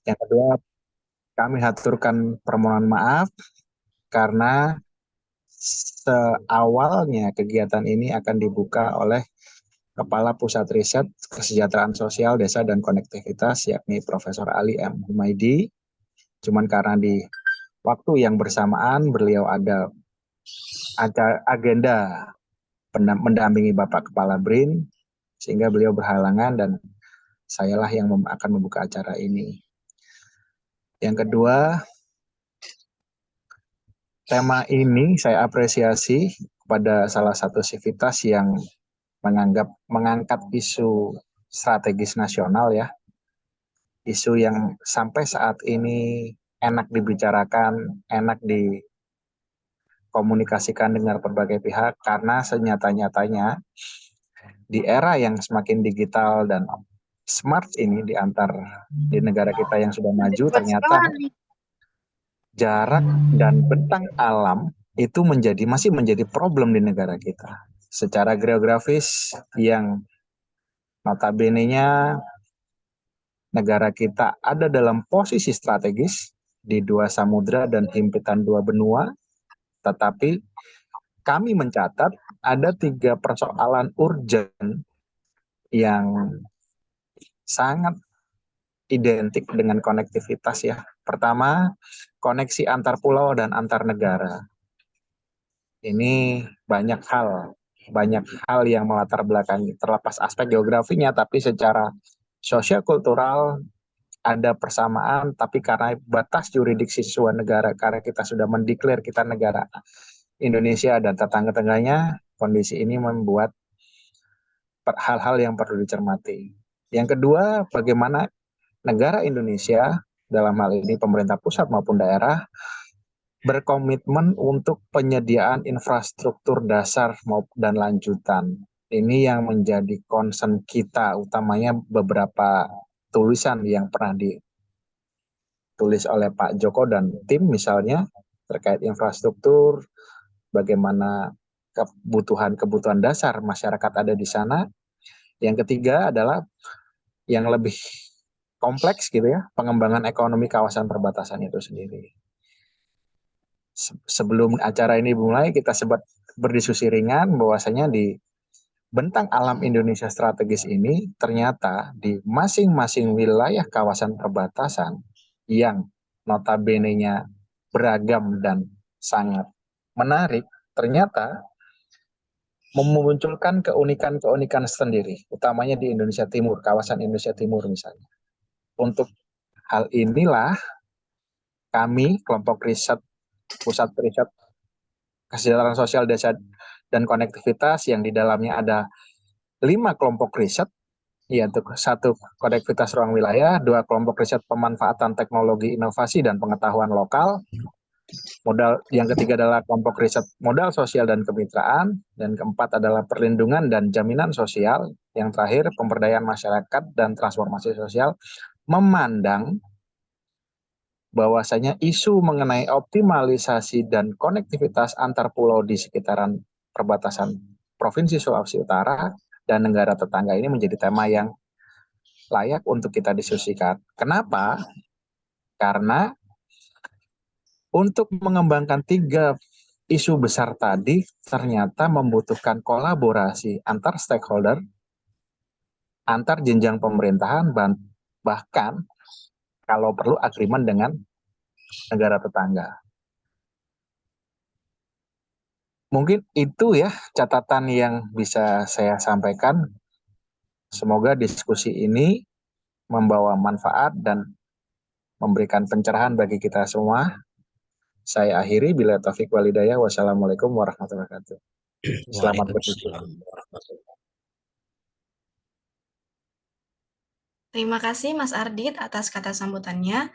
Yang kedua, kami haturkan permohonan maaf karena seawalnya kegiatan ini akan dibuka oleh Kepala Pusat Riset Kesejahteraan Sosial Desa dan Konektivitas, yakni Profesor Ali M. Humaydi. Cuman karena di waktu yang bersamaan beliau ada agenda mendampingi Bapak Kepala BRIN, sehingga beliau berhalangan dan sayalah yang akan membuka acara ini. Yang kedua, tema ini saya apresiasi kepada salah satu sivitas yang mengangkat isu strategis nasional ya, isu yang sampai saat ini enak dibicarakan, enak dikomunikasikan dengan berbagai pihak, karena senyata-nyatanya di era yang semakin digital dan smart ini di negara kita yang sudah maju, ternyata jarak dan bentang alam itu masih menjadi problem di negara kita. Secara geografis yang notabene-nya negara kita ada dalam posisi strategis di dua samudra dan himpitan dua benua, tetapi kami mencatat ada 3 persoalan urgent yang sangat identik dengan konektivitas ya. Pertama, koneksi antar pulau dan antar negara. Ini banyak hal yang melatar belakangi, terlepas aspek geografinya, tapi secara sosial kultural ada persamaan, tapi karena batas yurisdiksi sebuah negara, karena kita sudah mendeklar kita negara Indonesia dan tetangga-tetangganya, kondisi ini membuat hal-hal yang perlu dicermati. Yang kedua, bagaimana negara Indonesia, dalam hal ini pemerintah pusat maupun daerah, berkomitmen untuk penyediaan infrastruktur dasar dan lanjutan. Ini yang menjadi concern kita, utamanya beberapa tulisan yang pernah ditulis oleh Pak Joko dan tim misalnya, terkait infrastruktur, bagaimana kebutuhan-kebutuhan dasar masyarakat ada di sana. Yang ketiga adalah yang lebih kompleks gitu ya, pengembangan ekonomi kawasan perbatasan itu sendiri. Sebelum acara ini mulai, kita sempat berdiskusi ringan bahwasanya di bentang alam Indonesia strategis ini ternyata di masing-masing wilayah kawasan perbatasan yang notabene-nya beragam dan sangat menarik, ternyata memunculkan keunikan-keunikan sendiri, utamanya di Indonesia Timur, kawasan Indonesia Timur misalnya. Untuk hal inilah kami, kelompok riset, pusat riset kesejahteraan sosial desa dan konektivitas yang di dalamnya ada 5 kelompok riset, yaitu 1 konektivitas ruang wilayah, 2 kelompok riset pemanfaatan teknologi inovasi dan pengetahuan lokal, yang ketiga adalah kelompok riset modal sosial dan kemitraan, dan keempat adalah perlindungan dan jaminan sosial, yang terakhir pemberdayaan masyarakat dan transformasi sosial, memandang bahwasanya isu mengenai optimalisasi dan konektivitas antar pulau di sekitaran perbatasan Provinsi Sulawesi Utara dan negara tetangga ini menjadi tema yang layak untuk kita diskusikan. Kenapa? Karena untuk mengembangkan 3 isu besar tadi ternyata membutuhkan kolaborasi antar stakeholder, antar jenjang pemerintahan, bahkan kalau perlu agreement dengan negara tetangga. Mungkin itu ya catatan yang bisa saya sampaikan. Semoga diskusi ini membawa manfaat dan memberikan pencerahan bagi kita semua. Saya akhiri, bila taufik walhidayah. Wassalamualaikum warahmatullahi wabarakatuh. Selamat berdiskusi. Waalaikumsalam. Terima kasih Mas Ardit atas kata sambutannya.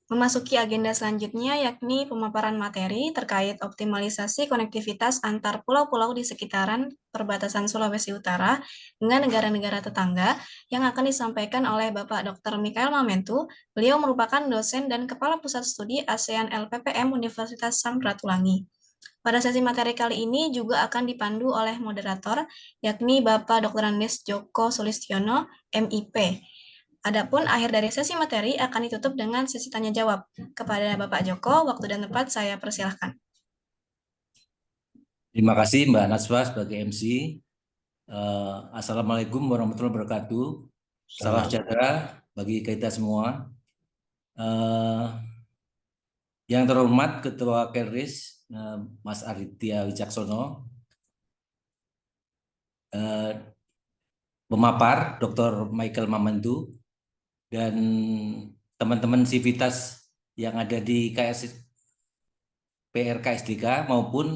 Memasuki agenda selanjutnya yakni pemaparan materi terkait optimalisasi konektivitas antar pulau-pulau di sekitaran perbatasan Sulawesi Utara dengan negara-negara tetangga yang akan disampaikan oleh Bapak Dr. Mikael Mamentu. Beliau merupakan dosen dan Kepala Pusat Studi ASEAN LPPM Universitas Samratulangi. Pada sesi materi kali ini juga akan dipandu oleh moderator yakni Bapak Dr. Andes Joko Sulistiono, MIP. Adapun akhir dari sesi materi akan ditutup dengan sesi tanya jawab. Kepada Bapak Joko, waktu dan tempat saya persilahkan. Terima kasih Mbak Naswa sebagai MC. Assalamualaikum warahmatullahi wabarakatuh. Salam sejahtera bagi kita semua. Yang terhormat Ketua Kelris, Mas Aditya Wicaksono, pemapar Dr. Michael Mamentu, dan teman-teman Sivitas yang ada di PRKSDK maupun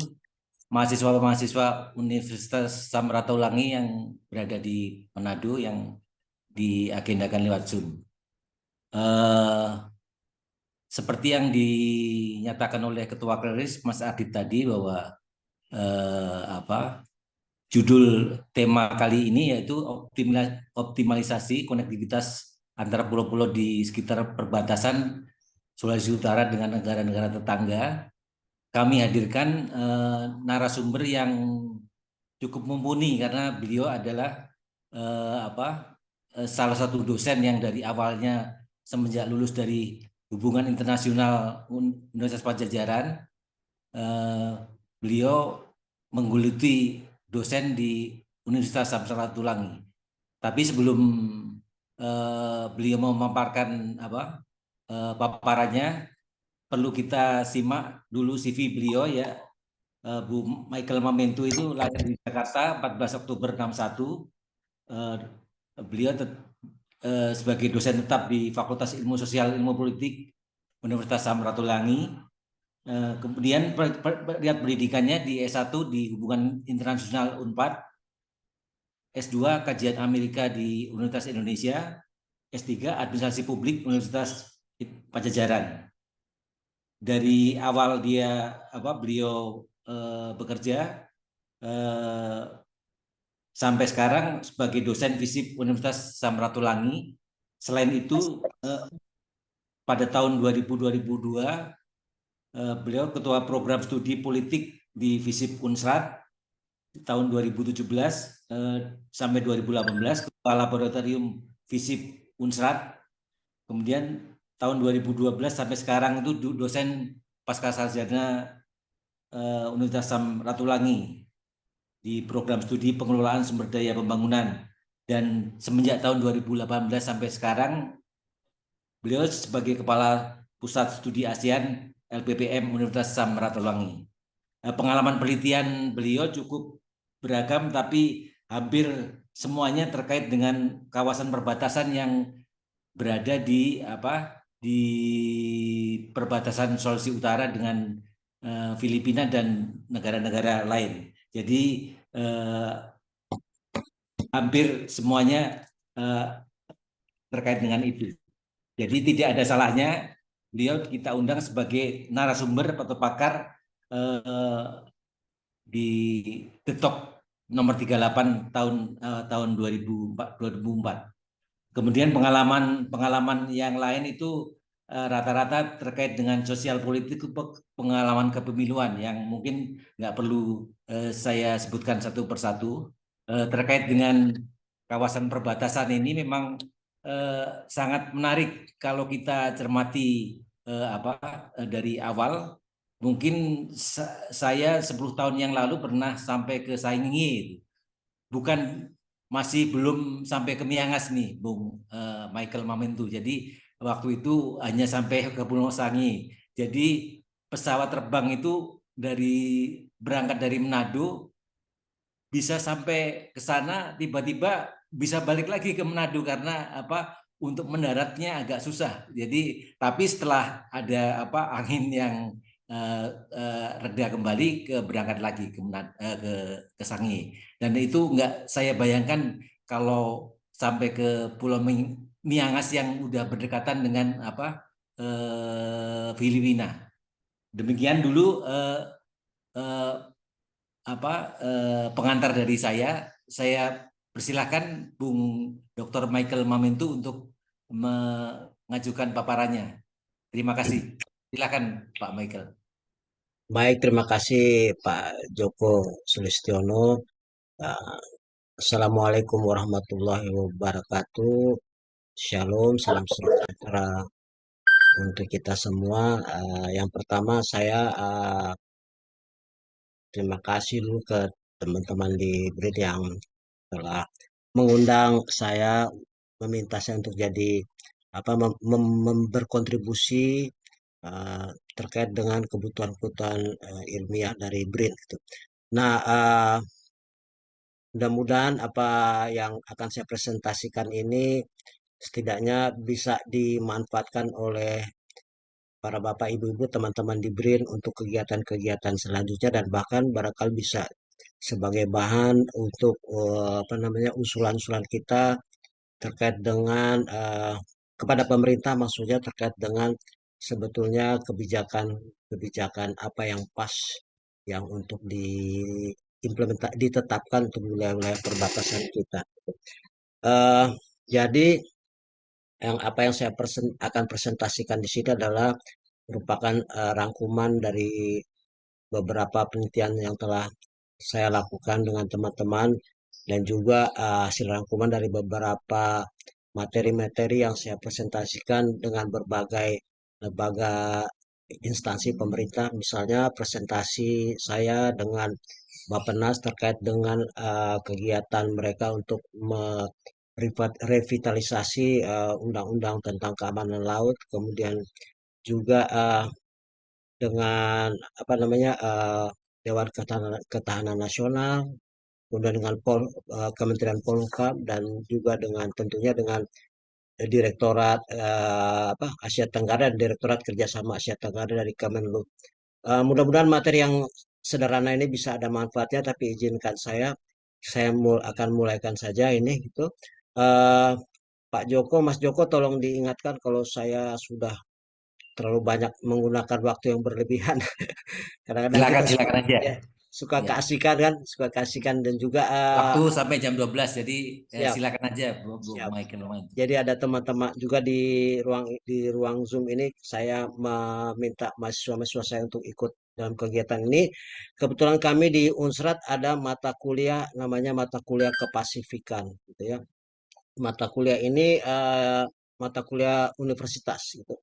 mahasiswa-mahasiswa Universitas Samratulangi yang berada di Manado yang diagendakan lewat Zoom. Seperti yang dinyatakan oleh Ketua Kelris Mas Adit tadi bahwa judul tema kali ini yaitu optimalisasi konektivitas antara pulau-pulau di sekitar perbatasan Sulawesi Utara dengan negara-negara tetangga. Kami hadirkan narasumber yang cukup mumpuni karena beliau adalah salah satu dosen yang dari awalnya semenjak lulus dari Hubungan Internasional Universitas Padjadjaran, beliau menggeluti dosen di Universitas Samratulangi. Tapi sebelum beliau memaparkan paparannya, perlu kita simak dulu CV beliau ya. Bu Michael Mamentu itu lahir di Jakarta 14 Oktober 61. Beliau sebagai dosen tetap di Fakultas Ilmu Sosial Ilmu Politik Universitas Samratulangi. Kemudian lihat pendidikannya di S1 di Hubungan Internasional Unpad, S2 Kajian Amerika di Universitas Indonesia, S3 Administrasi Publik Universitas Padjadjaran. Dari awal beliau bekerja sampai sekarang sebagai dosen FISIP Universitas Samratulangi. Selain itu, pada tahun 2000-2002 beliau ketua program studi politik di FISIP Unsrat. Tahun 2017 sampai 2018 ketua laboratorium FISIP Unsrat. Kemudian tahun 2012 sampai sekarang itu dosen pascasarjana Universitas Samratulangi di program studi pengelolaan sumber daya pembangunan. Dan semenjak tahun 2018 sampai sekarang beliau sebagai kepala Pusat Studi ASEAN LPPM Universitas Samratulangi. Pengalaman penelitian beliau cukup beragam, tapi hampir semuanya terkait dengan kawasan perbatasan yang berada di perbatasan Sulawesi Utara dengan Filipina dan negara-negara lain. Jadi hampir semuanya terkait dengan itu. Jadi tidak ada salahnya beliau kita undang sebagai narasumber atau pakar di Getok nomor 38 tahun 2004. Kemudian pengalaman yang lain itu rata-rata terkait dengan sosial politik, pengalaman kepemiluan yang mungkin nggak perlu saya sebutkan satu persatu. Terkait dengan kawasan perbatasan ini memang sangat menarik kalau kita cermati dari awal. Mungkin saya 10 tahun yang lalu pernah sampai ke Sainggi, masih belum sampai ke Miangas nih, Bung Michael Mamentu. Jadi waktu itu hanya sampai ke Pulau Sangi. Jadi pesawat terbang itu berangkat dari Manado bisa sampai ke sana, tiba-tiba bisa balik lagi ke Manado karena untuk mendaratnya agak susah. Jadi tapi setelah ada angin yang reda kembali berangkat lagi ke Sangi. Dan itu nggak saya bayangkan kalau sampai ke Pulau Miangas yang udah berdekatan dengan Filipina. Demikian dulu pengantar dari saya. Saya persilahkan Bung Dr. Michael Mamentu untuk mengajukan paparannya. Terima kasih. Silakan Pak Michael. Baik, terima kasih Pak Joko Sulistiono. Assalamualaikum warahmatullahi wabarakatuh. Shalom, salam sejahtera untuk kita semua. Yang pertama saya terima kasih dulu ke teman-teman di BRIN yang telah mengundang saya, meminta saya untuk jadi berkontribusi uh, terkait dengan kebutuhan-kebutuhan ilmiah dari BRIN gitu. Nah, mudah-mudahan apa yang akan saya presentasikan ini setidaknya bisa dimanfaatkan oleh para bapak, ibu-ibu, teman-teman di BRIN untuk kegiatan-kegiatan selanjutnya, dan bahkan barangkali bisa sebagai bahan untuk usulan-usulan kita terkait dengan kepada pemerintah, maksudnya terkait dengan sebetulnya kebijakan apa yang pas yang untuk ditetapkan untuk wilayah-wilayah perbatasan kita. Eh, jadi apa yang saya akan presentasikan di sini adalah merupakan rangkuman dari beberapa penelitian yang telah saya lakukan dengan teman-teman, dan juga hasil rangkuman dari beberapa materi-materi yang saya presentasikan dengan berbagai lembaga instansi pemerintah. Misalnya presentasi saya dengan Bappenas terkait dengan kegiatan mereka untuk revitalisasi undang-undang tentang keamanan laut, kemudian juga dengan Dewan Ketahanan Nasional, kemudian dengan Kementerian Polhukam, dan juga dengan tentunya dengan Direktorat Asia Tenggara, Direktorat Kerjasama Asia Tenggara dari Kemenlu. Mudah-mudahan materi yang sederhana ini bisa ada manfaatnya, tapi izinkan saya akan mulaikan saja ini gitu. Pak Joko, Mas Joko, tolong diingatkan kalau saya sudah terlalu banyak menggunakan waktu yang berlebihan. Kadang-kadang kita Silakan aja. suka Ya. keasikan dan juga Waktu sampai jam 12, jadi siap, silakan aja Bu siap. Michael. Jadi ada teman-teman juga di ruang Zoom ini, saya meminta mahasiswa-mahasiswa saya untuk ikut dalam kegiatan ini. Kebetulan kami di Unsrat ada mata kuliah namanya mata kuliah Kepasifikan gitu ya. Mata kuliah ini mata kuliah universitas gitu.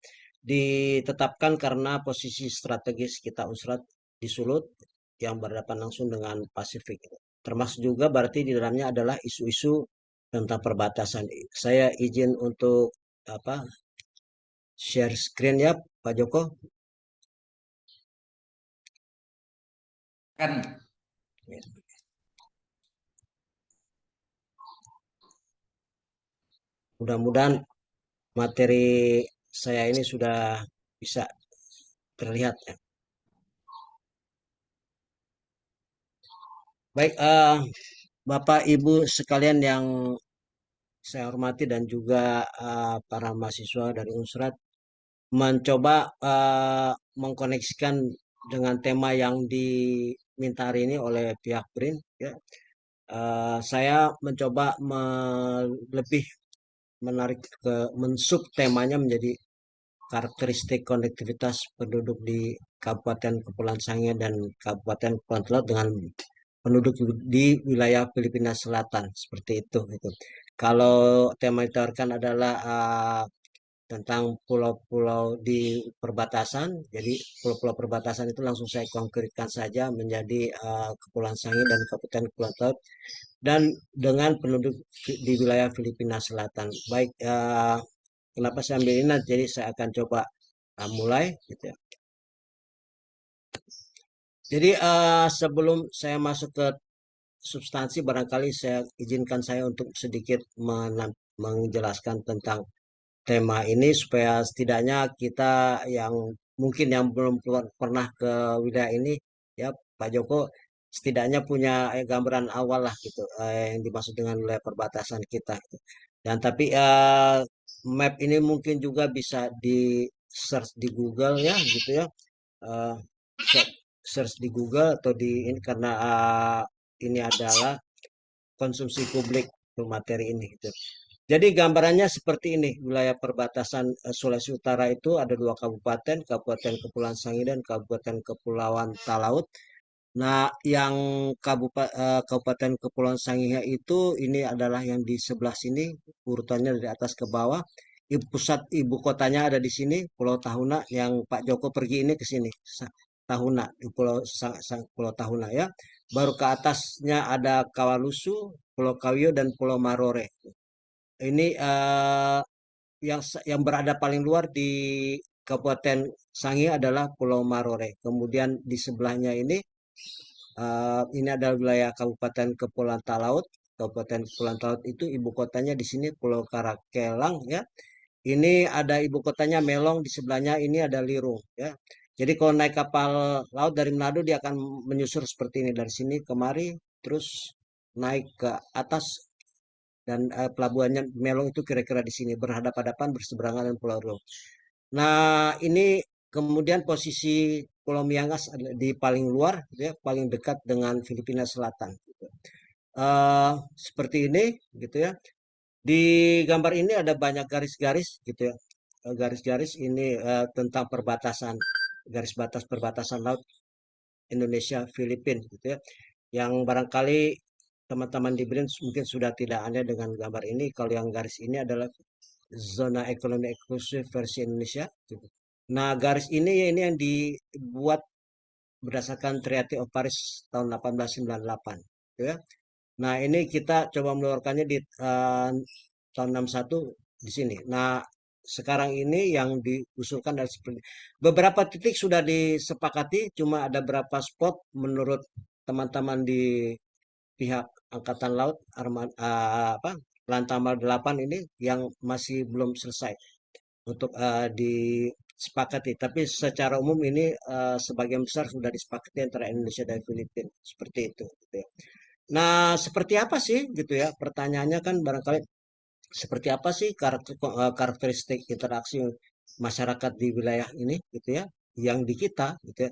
Ditetapkan karena posisi strategis kita Unsrat di Sulut yang berhadapan langsung dengan Pasifik gitu. Termasuk juga berarti di dalamnya adalah isu-isu tentang perbatasan. Saya izin untuk share screen ya, Pak Joko. Kan. Mudah-mudahan materi saya ini sudah bisa terlihat ya. Baik, Bapak Ibu sekalian yang saya hormati, dan juga para mahasiswa dari Unsrat, mencoba mengkoneksikan dengan tema yang diminta hari ini oleh pihak BRIN ya. Saya mencoba lebih menarik ke mensub temanya menjadi karakteristik konektivitas penduduk di Kabupaten Kepulauan Sangihe dan Kabupaten Kepulauan Talaut dengan penduduk di wilayah Filipina Selatan, seperti itu gitu. Kalau tema yang ditawarkan adalah tentang pulau-pulau di perbatasan, jadi pulau-pulau perbatasan itu langsung saya konkretkan saja menjadi Kepulauan Sangihe dan Kabupaten Kepulauan Talaut, dan dengan penduduk di wilayah Filipina Selatan. Baik, kenapa saya ambil ini? Jadi saya akan coba mulai gitu ya. Jadi sebelum saya masuk ke substansi, barangkali saya izinkan saya untuk sedikit menjelaskan tentang tema ini supaya setidaknya kita yang mungkin yang belum pernah ke wilayah ini ya, Pak Joko, setidaknya punya gambaran awal lah gitu yang dimaksud dengan wilayah perbatasan kita gitu. Dan tapi map ini mungkin juga bisa di search di Google ya gitu ya. Eh, search di Google atau di ini, karena ini adalah konsumsi publik untuk materi ini gitu. Jadi gambarannya seperti ini, wilayah perbatasan Sulawesi Utara itu ada 2 kabupaten, Kabupaten Kepulauan Sangihe dan Kabupaten Kepulauan Talaut. Nah, yang Kabupaten Kepulauan Sangihe itu ini adalah yang di sebelah sini, urutannya dari atas ke bawah. Pusat ibu kotanya ada di sini, Pulau Tahuna. Yang Pak Joko pergi ini ke sini, Tahuna, di Pulau Tahuna ya. Baru ke atasnya ada Kawalusu, Pulau Kawio dan Pulau Marore. Ini yang berada paling luar di Kabupaten Sangihe adalah Pulau Marore. Kemudian di sebelahnya ini adalah wilayah Kabupaten Kepulauan Talaut. Kabupaten Kepulauan Talaut itu ibu kotanya di sini Pulau Karakelang ya. Ini ada ibu kotanya Melong, di sebelahnya ini ada Lirung ya. Jadi kalau naik kapal laut dari Manado dia akan menyusur seperti ini dari sini kemari terus naik ke atas dan pelabuhannya Melong itu kira-kira di sini berhadapan-hadapan berseberangan dengan Pulau Riau. Nah, ini kemudian posisi Pulau Miangas di paling luar, ya, paling dekat dengan Filipina Selatan. Gitu. Seperti ini, gitu ya. Di gambar ini ada banyak garis-garis, gitu ya. Garis-garis ini tentang perbatasan, garis batas perbatasan laut Indonesia Filipina, gitu ya. Yang barangkali teman-teman di BRIN mungkin sudah tidak aneh dengan gambar ini. Kalau yang garis ini adalah zona ekonomi eksklusif versi Indonesia. Gitu. Nah, garis ini yang dibuat berdasarkan Treaty of Paris tahun 1898, gitu ya. Nah, ini kita coba mengeluarkannya di tahun 61 di sini. Nah, sekarang ini yang diusulkan dari seperti beberapa titik sudah disepakati, cuma ada beberapa spot menurut teman-teman di pihak Angkatan Laut Lantamal 8 ini yang masih belum selesai untuk disepakati. Tapi secara umum ini sebagian besar sudah disepakati antara Indonesia dan Filipina seperti itu. Gitu ya. Nah, seperti apa sih gitu ya? Pertanyaannya kan barangkali seperti apa sih karakteristik interaksi masyarakat di wilayah ini gitu ya? Yang di kita gitu ya,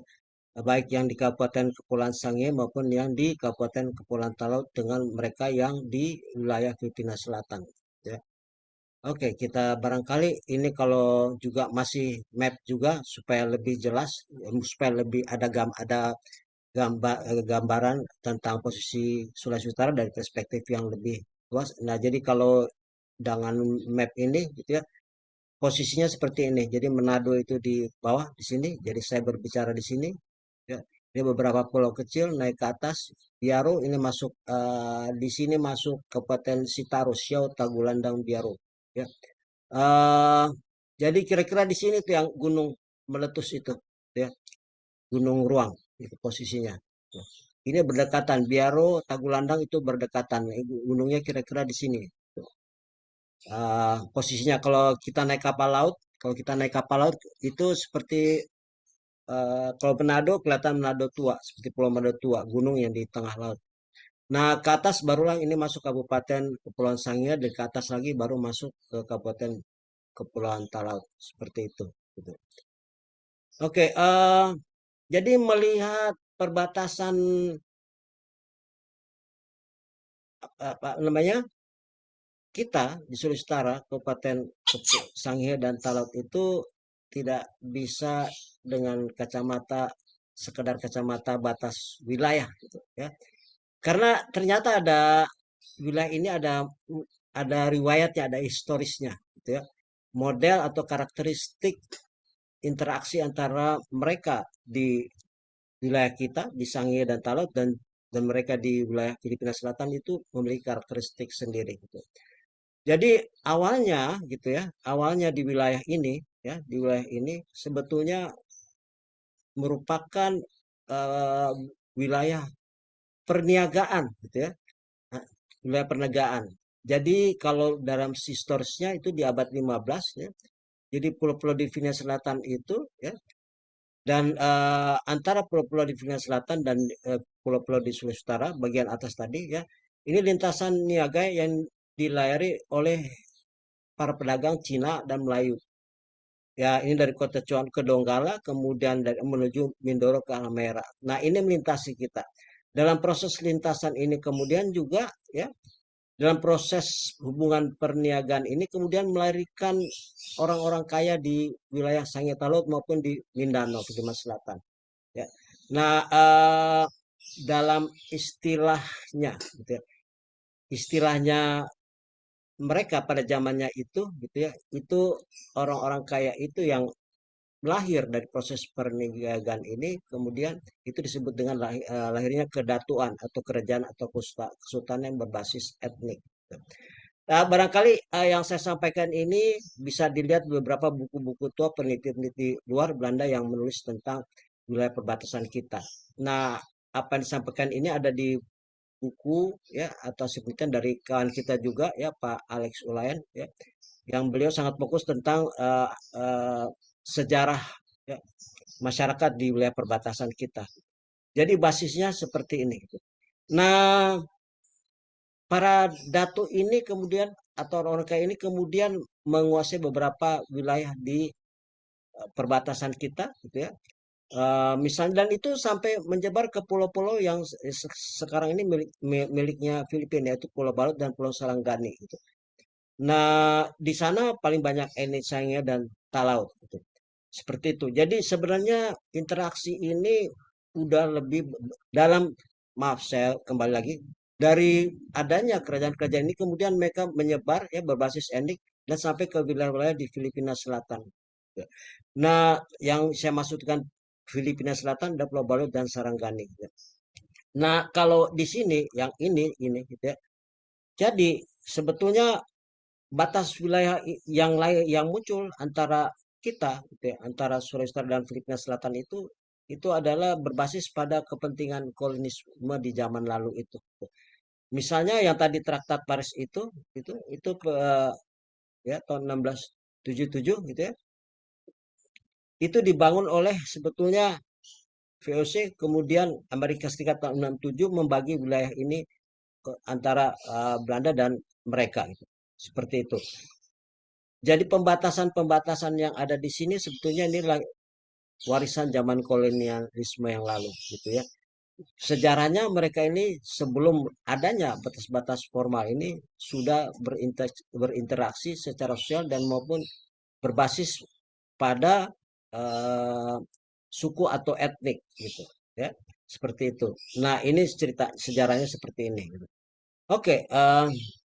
baik yang di Kabupaten Kepulauan Sangihe maupun yang di Kabupaten Kepulauan Talaut dengan mereka yang di wilayah Filipina Selatan. Ya. Oke, kita barangkali ini kalau juga masih map juga supaya lebih jelas, supaya lebih ada gambaran tentang posisi Sulawesi Utara dari perspektif yang lebih luas. Nah, jadi kalau dengan map ini gitu ya, posisinya seperti ini. Jadi Manado itu di bawah di sini. Jadi saya berbicara di sini. Ya. Ini beberapa pulau kecil naik ke atas. Biaro ini masuk di sini masuk Kabupaten Sitaro, Siau, Tagulandang, Biaro. Ya. Eh, jadi kira-kira di sini tuh yang gunung meletus itu, ya, Gunung Ruang itu posisinya. Tuh. Ini berdekatan, Biaro, Tagulandang itu berdekatan. Gunungnya kira-kira di sini. Tuh. Posisinya kalau kita naik kapal laut itu seperti kalau Manado kelihatan Manado tua, seperti Pulau Manado tua, gunung yang di tengah laut. Nah, ke atas barulah ini masuk Kabupaten Kepulauan Sangihe, dan ke atas lagi baru masuk ke Kabupaten Kepulauan Talaut, seperti itu. Gitu. Oke, jadi melihat perbatasan apa namanya kita di Sulawesi Utara, Kabupaten Sangihe dan Talaut itu tidak bisa dengan sekedar kacamata batas wilayah, gitu ya. Karena ternyata wilayah ini ada riwayatnya, ada historisnya, gitu ya. Model atau karakteristik interaksi antara mereka di wilayah kita di Sangihe dan Talaut dan mereka di wilayah Filipina Selatan itu memiliki karakteristik sendiri gitu. Jadi awalnya gitu ya, awalnya di wilayah ini ya, di wilayah ini sebetulnya merupakan uh, wilayah perniagaan gitu ya. Nah, wilayah perniagaan. Jadi kalau dalam historisnya itu di abad 15 ya. Jadi pulau-pulau di Filipina Selatan itu ya dan antara pulau-pulau di Filipina Selatan dan pulau-pulau di Sulawesi Utara bagian atas tadi ya, ini lintasan niaga yang dilayari oleh para pedagang Cina dan Melayu. Ya, ini dari kota Cuan ke Donggala, kemudian menuju Mindoro ke Halmahera. Nah, ini melintasi kita. Dalam proses lintasan ini kemudian juga ya, dalam proses hubungan perniagaan ini kemudian melahirkan orang-orang kaya di wilayah Sangihe Talaut maupun di Mindanao, Filipina Selatan. Ya. Nah, dalam istilahnya, gitu ya, istilahnya mereka pada zamannya itu, gitu ya, itu orang-orang kaya itu yang lahir dari proses perniagaan ini, kemudian itu disebut dengan lahirnya kedatuan atau kerajaan atau kesultanan yang berbasis etnik. Nah, barangkali yang saya sampaikan ini bisa dilihat beberapa buku-buku tua peneliti-peneliti luar Belanda yang menulis tentang wilayah perbatasan kita. Nah, apa yang disampaikan ini ada di buku ya atau penelitian dari kawan kita juga ya Pak Alex Ulayan ya, yang beliau sangat fokus tentang sejarah ya, masyarakat di wilayah perbatasan kita. Jadi basisnya seperti ini. Nah, para datu ini kemudian atau orang-orang kaya ini kemudian menguasai beberapa wilayah di perbatasan kita, gitu ya. Misalnya dan itu sampai menyebar ke pulau-pulau yang sekarang ini miliknya Filipina, yaitu Pulau Balut dan Pulau Sarangani. Gitu. Nah, di sana paling banyak Enitsanya dan Talaut. Gitu. Seperti itu. Jadi sebenarnya interaksi ini udah lebih dalam, maaf saya kembali lagi, dari adanya kerajaan-kerajaan ini kemudian mereka menyebar ya berbasis etnik dan sampai ke wilayah-wilayah di Filipina Selatan. Nah, yang saya maksudkan Filipina Selatan ada Pulau Balut dan Sarangani. Nah, kalau di sini yang ini gitu ya. Jadi sebetulnya batas wilayah yang lain yang muncul antara kita gitu ya, antara Sulawesi Utara dan Filipina Selatan itu adalah berbasis pada kepentingan kolonisme di zaman lalu itu. Misalnya yang tadi Traktat Paris itu ya tahun 1677 gitu ya. Itu dibangun oleh sebetulnya VOC, kemudian Amerika Serikat tahun 67 membagi wilayah ini antara Belanda dan mereka gitu. Seperti itu. Jadi pembatasan-pembatasan yang ada di sini sebetulnya ini warisan zaman kolonialisme yang lalu gitu ya. Sejarahnya mereka ini sebelum adanya batas-batas formal ini sudah berinteraksi secara sosial dan maupun berbasis pada suku atau etnik gitu ya, seperti itu. Nah, ini cerita sejarahnya seperti ini gitu. Oke,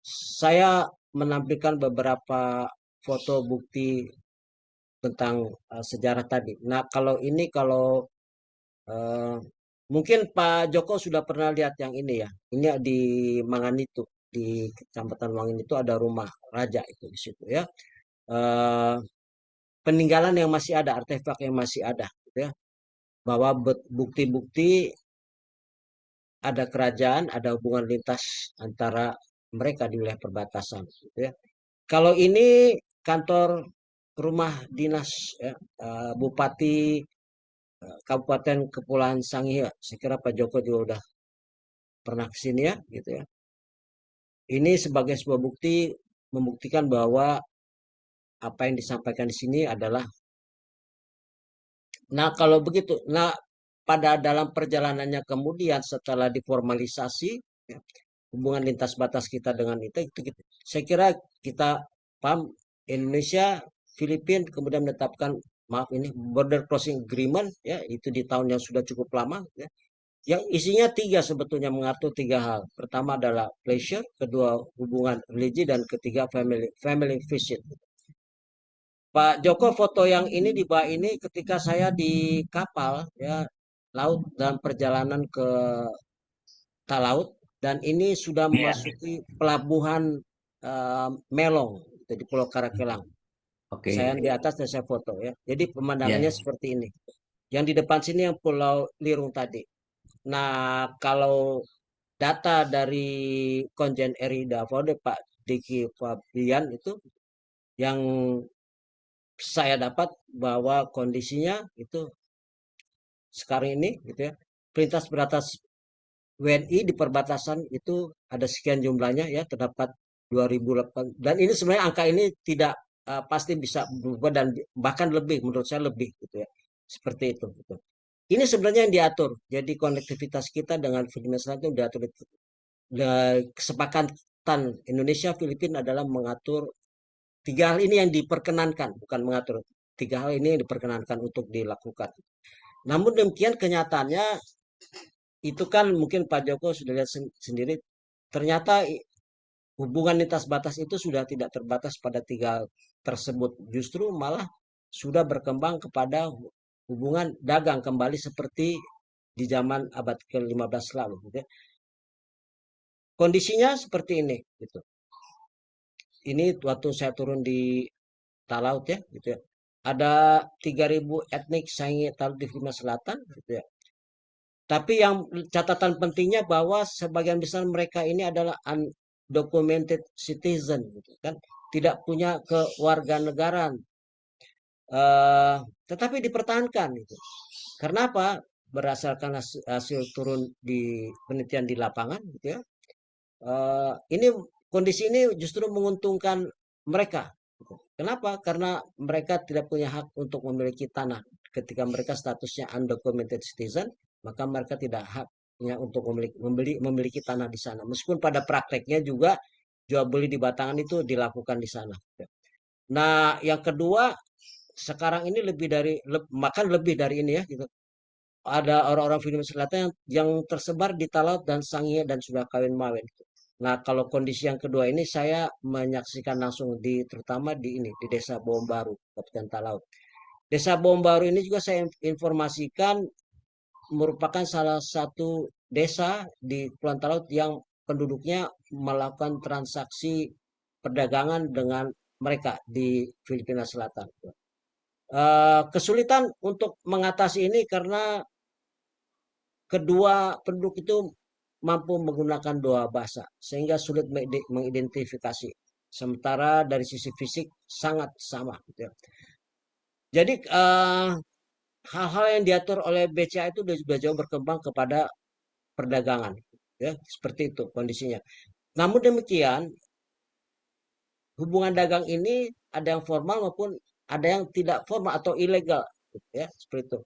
saya menampilkan beberapa foto bukti tentang sejarah tadi. Nah, kalau mungkin Pak Joko sudah pernah lihat yang ini ya. Ini di Manganitu, di Kecamatan Manganitu ada rumah raja itu di situ ya. Peninggalan yang masih ada, artefak yang masih ada gitu ya. Bahwa bukti-bukti ada kerajaan, ada hubungan lintas antara mereka di wilayah perbatasan gitu ya. Kalau ini kantor rumah dinas ya, Bupati Kabupaten Kepulauan Sangihe. Saya kira Pak Joko juga udah pernah ke sini ya, gitu ya. Ini sebagai sebuah bukti membuktikan bahwa apa yang disampaikan di sini adalah. Nah, kalau begitu, nah pada dalam perjalanannya kemudian setelah diformalisasi ya, hubungan lintas batas kita dengan itu saya kira kita paham Indonesia, Filipina kemudian menetapkan maaf ini border crossing agreement ya itu di tahun yang sudah cukup lama ya. Yang isinya tiga sebetulnya mengatur tiga hal. Pertama adalah pleasure, kedua hubungan religi dan ketiga family visit. Pak Joko foto yang ini di bawah ini ketika saya di kapal ya laut dalam perjalanan ke Talaut dan ini sudah memasuki pelabuhan Melong di Pulau Karakelang. Saya di atas dan saya foto ya. Jadi pemandangannya seperti ini. Yang di depan sini yang Pulau Lirung tadi. Nah, kalau data dari Konjen RI Davode Pak Diki Fabian itu yang saya dapat bahwa kondisinya itu sekarang ini gitu ya. Perlintas beratas WNI di perbatasan itu ada sekian jumlahnya ya, terdapat 2008 dan ini sebenarnya angka ini tidak pasti bisa berubah dan bahkan lebih menurut saya lebih gitu ya. Seperti itu gitu. Ini sebenarnya yang diatur. Jadi konektivitas kita dengan Filipina Selatan diatur. Kesepakatan Indonesia Filipina adalah mengatur tiga hal ini yang diperkenankan, bukan mengatur. Tiga hal ini yang diperkenankan untuk dilakukan. Namun demikian kenyataannya itu kan mungkin Pak Joko sudah lihat sendiri, ternyata hubungan lintas batas itu sudah tidak terbatas pada 3 tersebut, justru malah sudah berkembang kepada hubungan dagang kembali seperti di zaman abad ke-15 lalu, gitu ya. Kondisinya seperti ini, gitu. Ini waktu saya turun di Talaut ya, gitu ya. Ada 3.000 etnik Sangihe Talaut di Filipina Selatan, gitu ya. Tapi yang catatan pentingnya bahwa sebagian besar mereka ini adalah undocumented citizen, gitu kan, tidak punya kewarganegaraan, tetapi dipertahankan, gitu. Karena apa? Berdasarkan hasil turun di penelitian di lapangan, gitu ya. Ini kondisi ini justru menguntungkan mereka. Gitu. Kenapa? Karena mereka tidak punya hak untuk memiliki tanah. Ketika mereka statusnya undocumented citizen, maka mereka tidak haknya untuk memiliki tanah di sana. Meskipun pada prakteknya juga jual beli di Batangan itu dilakukan di sana. Nah, yang kedua, sekarang ini lebih dari ini ya, gitu. Ada orang-orang Filipina Selatan yang tersebar di Talaut dan Sangihe dan sudah kawin mawin. Nah, kalau kondisi yang kedua ini saya menyaksikan langsung terutama di Desa Bawang Baru, Kabupaten Talaut. Desa Bawang Baru ini juga saya informasikan merupakan salah satu desa di Kepulauan Talaut yang penduduknya melakukan transaksi perdagangan dengan mereka di Filipina Selatan. Kesulitan untuk mengatasi ini karena kedua penduduk itu mampu menggunakan 2 bahasa sehingga sulit mengidentifikasi. Sementara dari sisi fisik sangat sama, gitu ya. Jadi hal-hal yang diatur oleh BCA itu sudah jauh berkembang kepada perdagangan, ya seperti itu kondisinya. Namun demikian, hubungan dagang ini ada yang formal maupun ada yang tidak formal atau ilegal, ya seperti itu.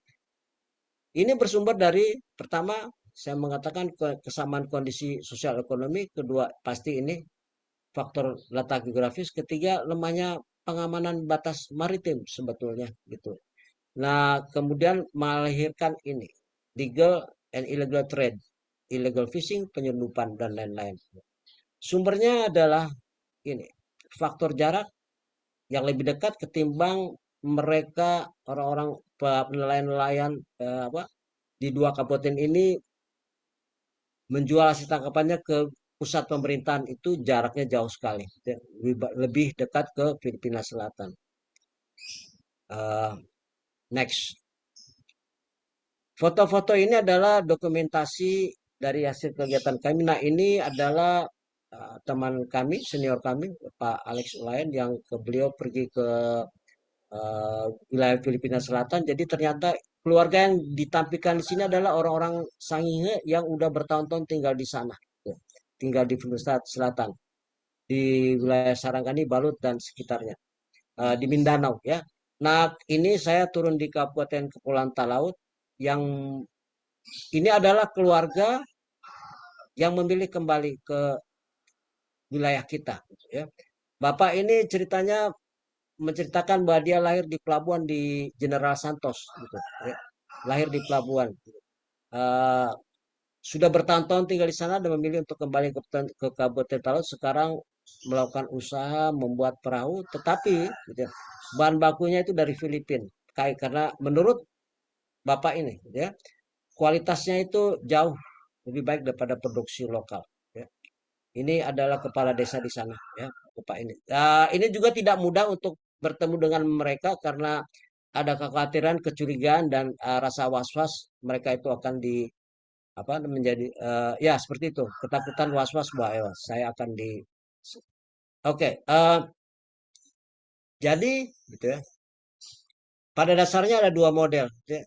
Ini bersumber dari pertama saya mengatakan kesamaan kondisi sosial ekonomi, kedua pasti ini faktor letak geografis, ketiga lemahnya pengamanan batas maritim sebetulnya, gitu. Nah, kemudian melahirkan ini legal and illegal trade, illegal fishing, penyelundupan dan lain-lain. Sumbernya adalah ini faktor jarak yang lebih dekat ketimbang mereka orang-orang nelayan-nelayan di 2 kabupaten ini menjual hasil tangkapannya ke pusat pemerintahan, itu jaraknya jauh sekali, lebih dekat ke Filipina Selatan. Next, foto-foto ini adalah dokumentasi dari hasil kegiatan kami. Nah, ini adalah teman kami, senior kami, Pak Alex Ulayan, yang beliau pergi ke wilayah Filipina Selatan. Jadi ternyata keluarga yang ditampilkan di sini adalah orang-orang Sangihe yang udah bertahun-tahun tinggal di sana, tinggal di Filipina Selatan, di wilayah Sarangani, Balut dan sekitarnya, di Mindanao ya. Nah, ini saya turun di Kabupaten Kepulauan Talaut, yang ini adalah keluarga yang memilih kembali ke wilayah kita, ya. Bapak ini ceritanya menceritakan bahwa dia lahir di pelabuhan di General Santos, gitu, ya. Lahir di pelabuhan. Uh, Sudah bertahun-tahun tinggal di sana dan memilih untuk kembali ke Kabupaten Talaut. Sekarang melakukan usaha membuat perahu, tetapi gitu, bahan bakunya itu dari Filipina. Karena menurut Bapak ini, ya, kualitasnya itu jauh lebih baik daripada produksi lokal. Ya. Ini adalah kepala desa di sana, ya, Bapak ini. Ini juga tidak mudah untuk bertemu dengan mereka karena ada kekhawatiran, kecurigaan dan rasa was-was mereka itu akan menjadi ya seperti itu, ketakutan, was-was bahwa saya akan oke, jadi gitu ya. Pada dasarnya ada 2 model, gitu ya.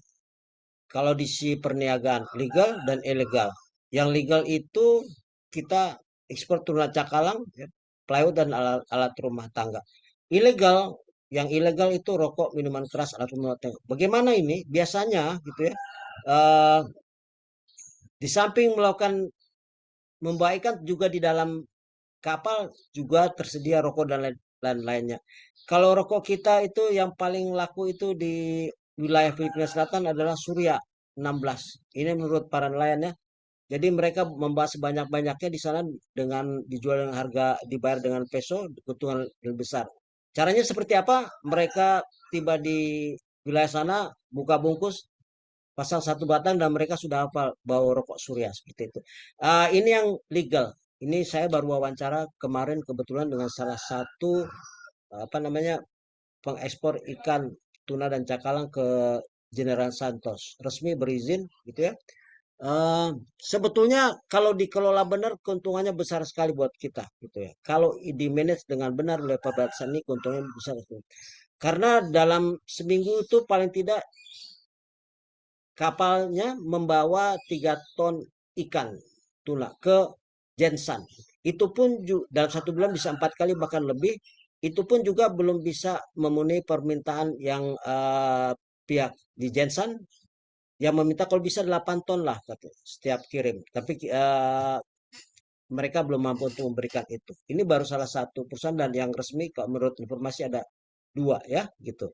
Kalau di si perniagaan legal dan ilegal. Yang legal itu kita ekspor tuna cakalang, ya, plywood dan alat rumah tangga. Yang ilegal itu rokok, minuman keras, alat rumah tangga. Bagaimana ini? Biasanya gitu ya. Di samping melakukan membaikkan juga di dalam kapal juga tersedia rokok dan lain-lainnya. Kalau rokok kita itu yang paling laku itu di wilayah Filipina Selatan adalah Surya 16. Ini menurut para nelayan ya. Jadi mereka membahas sebanyak-banyaknya di sana dengan dijual dengan harga dibayar dengan peso, keuntungan lebih besar. Caranya seperti apa? Mereka tiba di wilayah sana, buka bungkus, pasang satu batang dan mereka sudah hafal bau rokok surya seperti itu. Ini yang legal. Ini saya baru wawancara kemarin kebetulan dengan salah satu apa namanya pengekspor ikan tuna dan cakalang ke General Santos. Resmi berizin gitu ya. Eh, Sebetulnya kalau dikelola benar keuntungannya besar sekali buat kita gitu ya. Kalau di manage dengan benar oleh perbatasan ini keuntungannya besar sekali. Karena dalam seminggu itu paling tidak kapalnya membawa 3 ton ikan tuna ke Jensan. Itu pun dalam 1 bulan bisa 4 kali bahkan lebih. Itu pun juga belum bisa memenuhi permintaan yang pihak di Jensan yang meminta kalau bisa 8 ton lah setiap kirim. Tapi mereka belum mampu untuk memberikan itu. Ini baru salah satu perusahaan dan yang resmi kalau menurut informasi ada 2 ya gitu.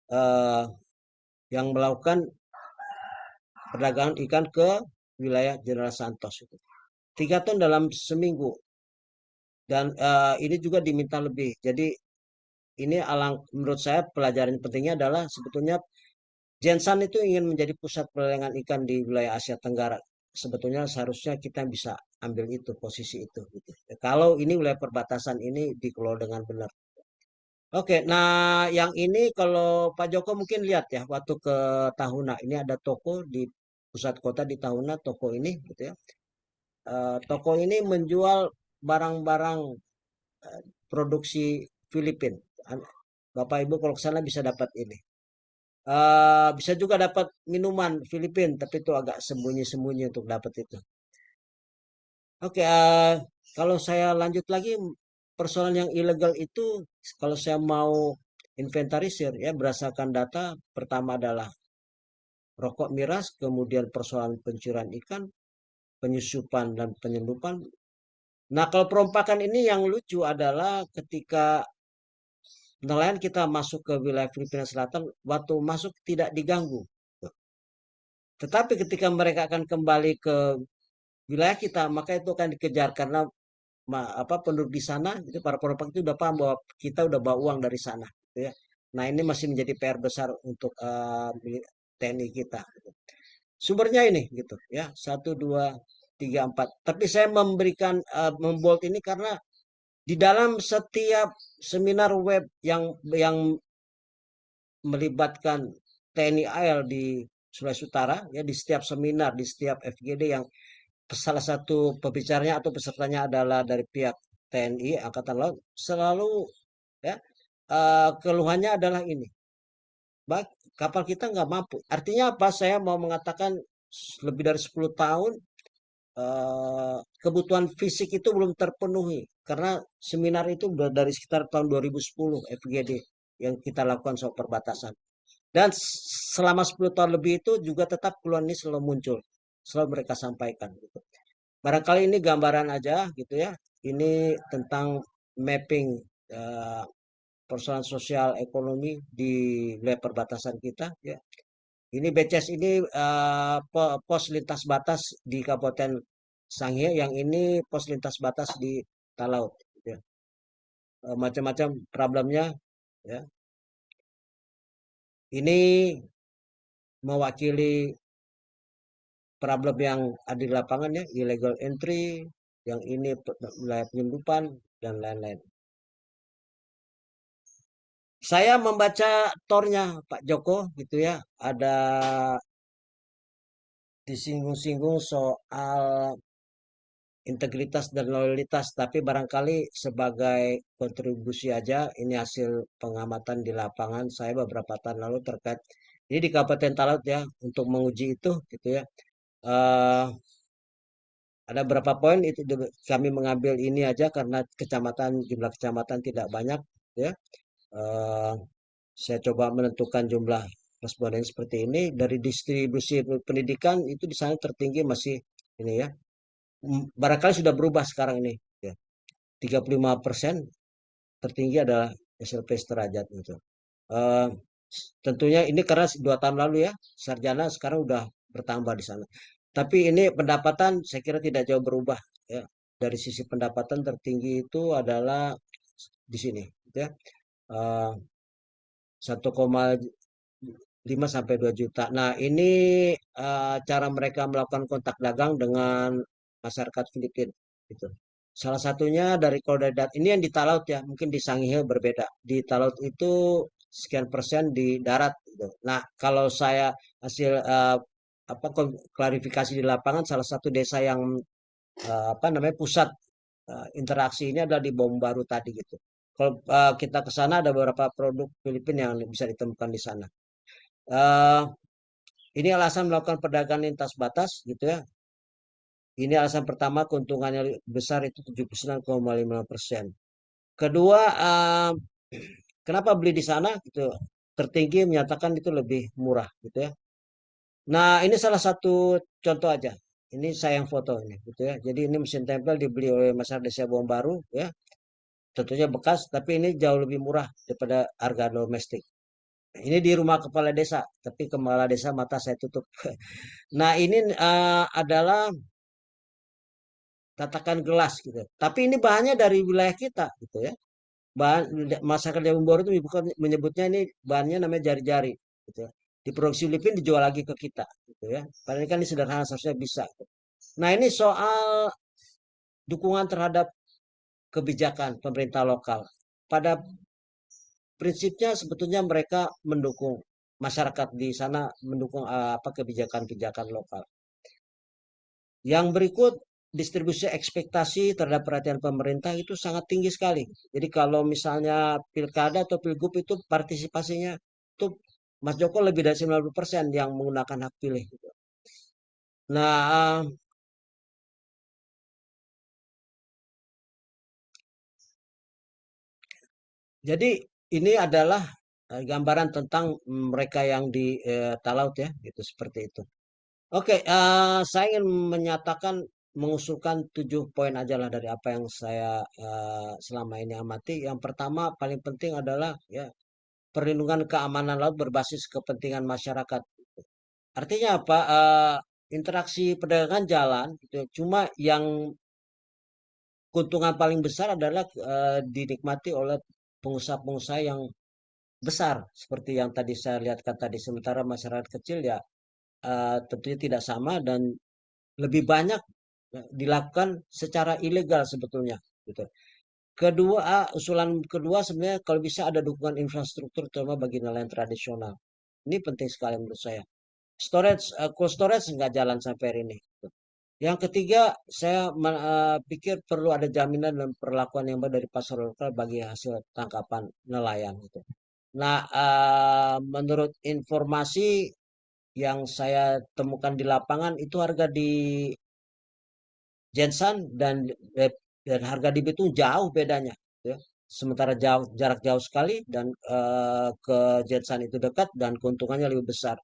Uh, yang melakukan perdagangan ikan ke wilayah General Santos itu. 3 ton dalam seminggu dan ini juga diminta lebih. Jadi ini menurut saya pelajaran pentingnya adalah sebetulnya Jensan itu ingin menjadi pusat pelelangan ikan di wilayah Asia Tenggara. Sebetulnya seharusnya kita bisa ambil itu posisi itu. Gitu. Kalau ini wilayah perbatasan ini dikelola dengan benar. Oke, nah yang ini kalau Pak Joko mungkin lihat ya waktu ke Tahuna ini ada toko di pusat kota di Tahuna toko ini gitu ya. Toko ini menjual barang-barang produksi Filipin. Bapak Ibu kalau ke sana bisa dapat ini. Bisa juga dapat minuman Filipin, tapi itu agak sembunyi-sembunyi untuk dapat itu. Oke, kalau saya lanjut lagi persoalan yang ilegal itu, kalau saya mau inventarisir ya berdasarkan data, pertama adalah rokok miras, kemudian persoalan pencurian ikan, penyusupan dan penyelundupan. Nah, kalau perompakan ini yang lucu adalah ketika nelayan kita masuk ke wilayah Filipina Selatan, waktu masuk tidak diganggu. Tetapi ketika mereka akan kembali ke wilayah kita, maka itu akan dikejar karena penduduk di sana itu para perompak itu udah paham bahwa kita udah bawa uang dari sana, gitu ya. Nah ini masih menjadi PR besar untuk TNI kita. Gitu. Sumbernya ini gitu ya 1, 2, 3, 4. Tapi saya memberikan membold ini karena di dalam setiap seminar web yang melibatkan TNI AL di Sulawesi Utara ya di setiap seminar di setiap FGD yang salah satu pembicaranya atau pesertanya adalah dari pihak TNI Angkatan Laut selalu ya keluhannya adalah ini kapal kita nggak mampu artinya apa saya mau mengatakan lebih dari 10 tahun kebutuhan fisik itu belum terpenuhi karena seminar itu dari sekitar tahun 2010 FGD yang kita lakukan soal perbatasan dan selama 10 tahun lebih itu juga tetap keluhan ini selalu muncul selalu mereka sampaikan gitu. Barangkali ini gambaran aja gitu ya. Ini tentang mapping persoalan sosial ekonomi di wilayah perbatasan kita ya. Ini BCS ini pos lintas batas di Kabupaten Sangihe, yang ini pos lintas batas di Talaut gitu ya. Macam-macam problemnya ya. Ini mewakili problem yang ada di lapangan ya, illegal entry, yang ini wilayah penyelundupan dan lain-lain. Saya membaca tornya Pak Joko gitu ya, ada disinggung-singgung soal integritas dan loyalitas, tapi barangkali sebagai kontribusi aja, ini hasil pengamatan di lapangan saya beberapa tahun lalu terkait ini di Kabupaten Talaut ya, untuk menguji itu gitu ya. Ada beberapa poin itu kami mengambil ini aja karena jumlah kecamatan tidak banyak ya. Saya coba menentukan jumlah responden seperti ini dari distribusi pendidikan itu di sana tertinggi masih ini ya. Barangkali sudah berubah sekarang ini ya. 35% tertinggi adalah SLP sederajat gitu. Tentunya ini karena 2 tahun lalu ya sarjana sekarang udah bertambah di sana. Tapi ini pendapatan saya kira tidak jauh berubah ya. Dari sisi pendapatan tertinggi itu adalah di sini, gitu ya. Eh, 1,5 sampai 2 juta. Nah, ini cara mereka melakukan kontak dagang dengan masyarakat Filipina gitu. Salah satunya dari kalau dari ini yang di Talaut ya, mungkin di Sangihe berbeda. Di Talaut itu sekian persen di darat gitu. Nah, kalau saya hasil klarifikasi di lapangan, salah satu desa yang apa namanya pusat interaksi ini adalah di Bom Baru tadi gitu. Kalau kita ke sana ada beberapa produk Filipina yang bisa ditemukan di sana. Eh, ini alasan melakukan perdagangan lintas batas gitu ya. Ini alasan pertama, keuntungannya besar itu 79,5%. Kedua, kenapa beli di sana gitu? Tertinggi menyatakan itu lebih murah gitu ya. Nah, ini salah satu contoh aja. Ini saya yang foto ini gitu ya. Jadi ini mesin tempel dibeli oleh masyarakat desa Bom Baru ya. Tentunya bekas, tapi ini jauh lebih murah daripada harga domestik. Ini di rumah kepala desa, tapi kepala desa mata saya tutup. Nah, ini adalah tatakan gelas gitu. Tapi ini bahannya dari wilayah kita gitu ya. Bahan masyarakat Jawa Barat itu menyebutnya ini bahannya namanya jari-jari gitu ya. Diproduksi Filipina dijual lagi ke kita gitu ya. Padahal ini kan ini sederhana seharusnya bisa. Gitu. Nah, ini soal dukungan terhadap kebijakan pemerintah lokal. Pada prinsipnya sebetulnya mereka mendukung masyarakat di sana mendukung apa kebijakan-kebijakan lokal. Yang berikut distribusi ekspektasi terhadap perhatian pemerintah itu sangat tinggi sekali. Jadi kalau misalnya pilkada atau pilgub itu partisipasinya itu Mas Joko lebih dari 90% yang menggunakan hak pilih. Nah, jadi ini adalah gambaran tentang mereka yang di Talaut ya, gitu seperti itu. Oke, saya ingin menyatakan mengusulkan 7 poin aja lah dari apa yang saya selama ini amati. Yang pertama paling penting adalah ya perlindungan keamanan laut berbasis kepentingan masyarakat. Artinya apa? Interaksi perdagangan jalan, gitu. Cuma yang keuntungan paling besar adalah dinikmati oleh pengusaha-pengusaha yang besar, seperti yang tadi saya lihatkan tadi. Sementara masyarakat kecil ya tentunya tidak sama dan lebih banyak dilakukan secara ilegal sebetulnya gitu. Kedua, usulan kedua sebenarnya kalau bisa ada dukungan infrastruktur terutama bagi nelayan tradisional. Ini penting sekali menurut saya. Storage, cold storage nggak jalan sampai hari ini. Gitu. Yang ketiga, saya pikir perlu ada jaminan dan perlakuan yang baik dari pasar lokal bagi hasil tangkapan nelayan. Gitu. Nah, menurut informasi yang saya temukan di lapangan itu harga di Jensan dan harga di Bitung jauh bedanya ya. Sementara jarak jauh sekali dan ke Jensan itu dekat dan keuntungannya lebih besar.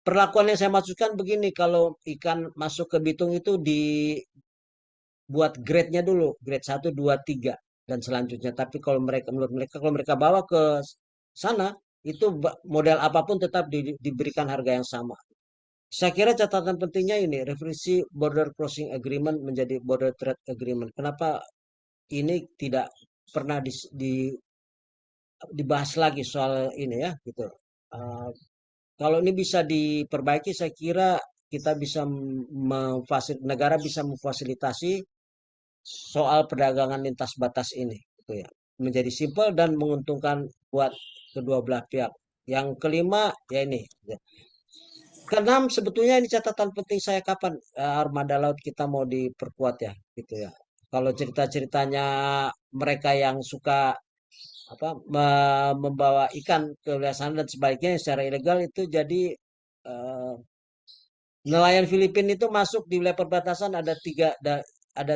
Perlakuan yang saya maksudkan begini, kalau ikan masuk ke Bitung itu dibuat grade-nya dulu, grade 1, 2, 3 dan selanjutnya. Tapi kalau menurut mereka kalau mereka bawa ke sana itu model apapun tetap diberikan harga yang sama. Saya kira catatan pentingnya ini, revisi border crossing agreement menjadi border trade agreement. Kenapa ini tidak pernah dibahas lagi soal ini ya, gitu. Uh, kalau ini bisa diperbaiki, saya kira kita bisa negara bisa memfasilitasi soal perdagangan lintas batas ini, gitu ya. Menjadi simpel dan menguntungkan buat kedua belah pihak. Yang kelima ya ini. Ya. Keenam, sebetulnya ini catatan penting saya kapan armada laut kita mau diperkuat ya, gitu ya. Kalau cerita-ceritanya mereka yang suka apa membawa ikan ke wilayah sana dan sebaliknya secara ilegal itu jadi eh, nelayan Filipina itu masuk di wilayah perbatasan ada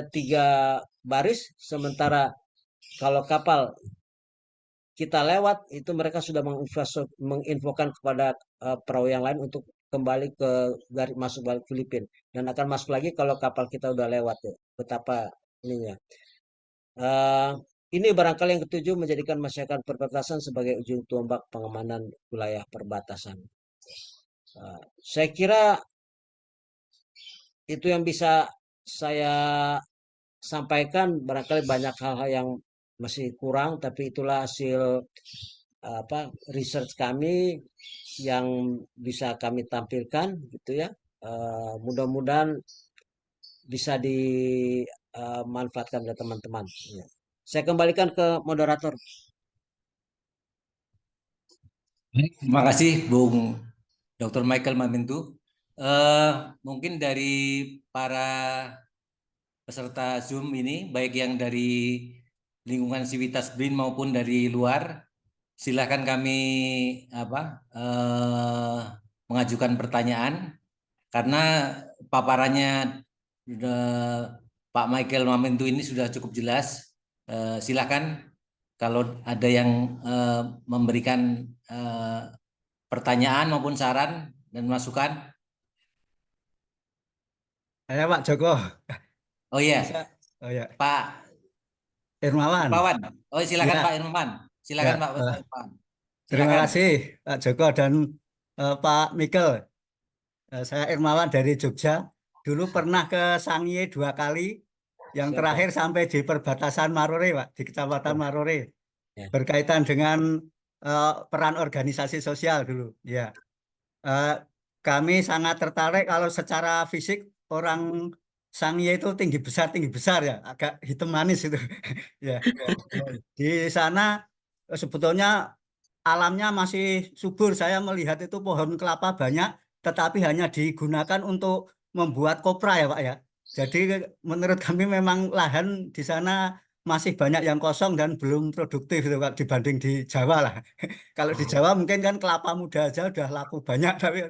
tiga baris, sementara kalau kapal kita lewat itu mereka sudah menginfokan kepada perahu yang lain untuk kembali ke garis masuk balik Filipina dan akan masuk lagi kalau kapal kita udah lewat ya. Betapa ininya. Uh, ini barangkali yang ketujuh menjadikan masyarakat perbatasan sebagai ujung tombak pengamanan wilayah perbatasan. Saya kira itu yang bisa saya sampaikan. Barangkali banyak hal-hal yang masih kurang, tapi itulah hasil apa research kami yang bisa kami tampilkan gitu ya. Mudah-mudahan bisa dimanfaatkan oleh teman-teman. Ya. Saya kembalikan ke moderator. Terima kasih Bung Dr. Michael Mamentu. Eh, Mungkin dari para peserta Zoom ini, baik yang dari lingkungan Civitas BRIN maupun dari luar, silakan kami apa mengajukan pertanyaan karena paparannya eh, Pak Michael Mamentu ini sudah cukup jelas. Silakan kalau ada yang memberikan pertanyaan maupun saran dan masukan. Saya Pak Joko, Oh iya, bisa? Oh ya, Pak Irmawan. Irmawan. Oh silakan Pak Ya, Irmawan. ya. Silakan Pak Irmawan. Terima Silakan. kasih Pak Joko dan Pak Mikel. Saya Irmawan dari Jogja. Dulu pernah ke Sangihe 2 kali. Yang Siap, terakhir Pak. sampai di perbatasan Marore, Pak, di Kecamatan Ya, Marore. ya. Berkaitan dengan peran organisasi sosial dulu. Ya, Eh, kami sangat tertarik kalau secara fisik orang Sangihe itu tinggi besar ya, agak hitam manis itu. Ya, di sana sebetulnya alamnya masih subur. Saya melihat itu pohon kelapa banyak, tetapi hanya digunakan untuk membuat kopra ya Pak ya. Jadi menurut kami memang lahan di sana masih banyak yang kosong dan belum produktif itu Pak, dibanding di Jawa lah. Kalau di Jawa mungkin kan kelapa muda aja udah laku banyak, tapi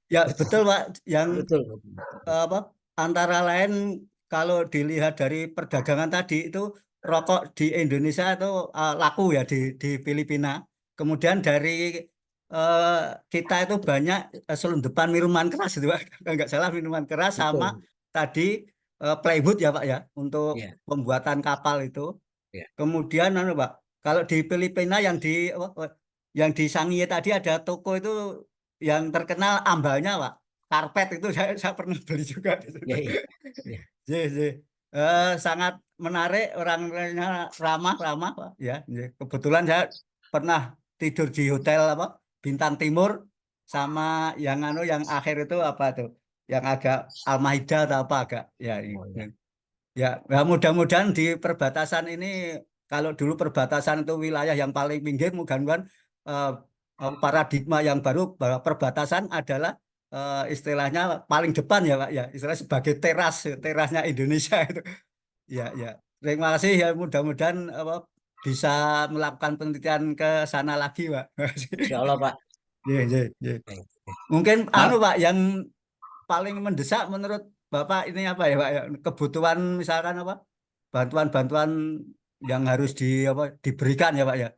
ya betul Pak, yang Betul, betul, betul. apa antara lain kalau dilihat dari perdagangan tadi itu rokok di Indonesia itu laku ya di Filipina. Kemudian dari eh, kita itu banyak selundupan minuman keras itu Pak. Kalau nggak salah minuman keras sama Betul. tadi plywood ya Pak ya untuk Ya, pembuatan kapal itu. ya. Kemudian anu Pak, kalau di Filipina yang di Sangihe tadi ada toko itu yang terkenal ambalnya Pak. Karpet itu saya pernah beli juga di situ. Ya, ya. Ya. Ji, ji. Sangat menarik, orangnya ramah-ramah Pak. Ya, ji. Kebetulan saya pernah tidur di hotel apa Bintang Timur sama yang akhir itu apa tuh? Yang agak Al-Maida atau apa agak ya. Oh, ya. Ya, ya mudah-mudahan di perbatasan ini kalau dulu perbatasan itu wilayah yang paling pinggir, mudah-mudahan eh, paradigma yang baru bahwa perbatasan adalah istilahnya paling depan ya Pak ya, istilah sebagai terasnya Indonesia itu. Ya, ya. Terima kasih ya mudah-mudahan apa, bisa melakukan penelitian ke sana lagi Pak. Insya Allah, Pak. Ya, ya, ya. Baik. Mungkin anu Pak, Pak yang paling mendesak menurut Bapak ini apa ya Pak ya? Kebutuhan misalkan apa? Bantuan-bantuan yang harus diberikan ya Pak ya.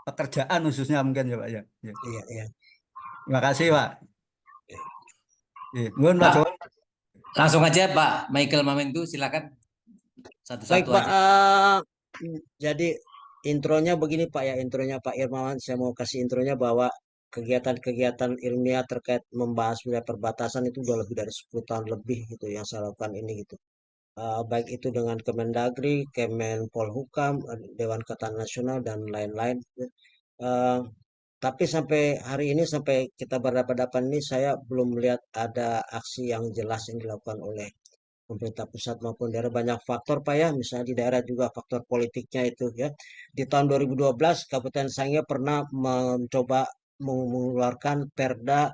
Pekerjaan khususnya mungkin ya Pak ya. Ya. Iya, iya. Terima kasih Pak. Nuhun Pak Pak, Jawa. langsung aja Pak Michael Mamentu, silakan Baik, satu-satu Pak. aja. Jadi intronya begini, Pak ya. Intronya Pak Irmawan. Saya mau kasih intronya bahwa kegiatan-kegiatan ilmiah terkait membahas wilayah perbatasan itu udah lebih dari 10 tahun lebih gitu yang saya lakukan ini gitu. Baik itu dengan Kemendagri, Kemenpolhukam, Dewan Kehutanan Nasional dan lain-lain. Eh, tapi sampai hari ini, sampai kita berhadapan ini, saya belum melihat ada aksi yang jelas yang dilakukan oleh pemerintah pusat maupun daerah. Banyak faktor Pak ya, misalnya di daerah juga faktor politiknya itu ya. Di tahun 2012 Kabupaten Sangihe pernah mencoba mengeluarkan Perda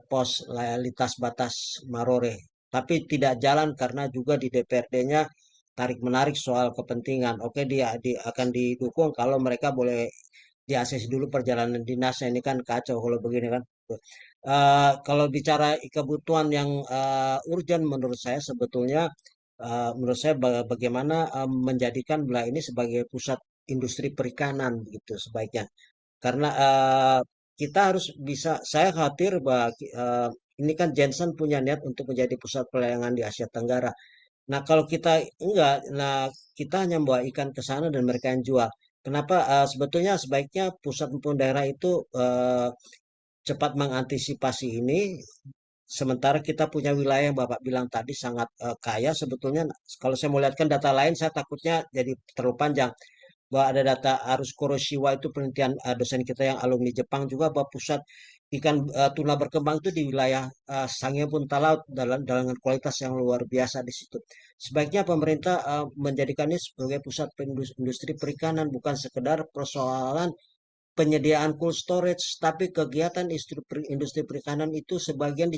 pos loyalitas batas Marore, tapi tidak jalan karena juga di DPRD-nya tarik menarik soal kepentingan. Oke, dia akan didukung kalau mereka boleh di ACC dulu perjalanan dinasnya. Ini kan kacau kalau begini kan. Kalau bicara kebutuhan yang urgent menurut saya sebetulnya menurut saya bagaimana menjadikan wilayah ini sebagai pusat industri perikanan gitu sebaiknya. Karena kita harus bisa, saya khawatir bahwa ini kan Jensen punya niat untuk menjadi pusat pelayangan di Asia Tenggara. Nah, kalau kita enggak, nah kita hanya membawa ikan ke sana dan mereka yang jual. Kenapa? Sebetulnya sebaiknya pusat maupun daerah itu cepat mengantisipasi ini Sementara kita punya wilayah yang Bapak bilang tadi sangat kaya sebetulnya. Kalau saya mau lihatkan data lain, saya takutnya jadi terlalu panjang. Bahwa ada data arus Kuroshima itu penelitian dosen kita yang alumni Jepang juga, bahwa pusat ikan tuna berkembang itu di wilayah Sangihe Puntang Laut dengan kualitas yang luar biasa di situ. Sebaiknya pemerintah menjadikannya sebagai pusat industri perikanan, bukan sekedar persoalan penyediaan cold storage, tapi kegiatan industri perikanan itu sebagian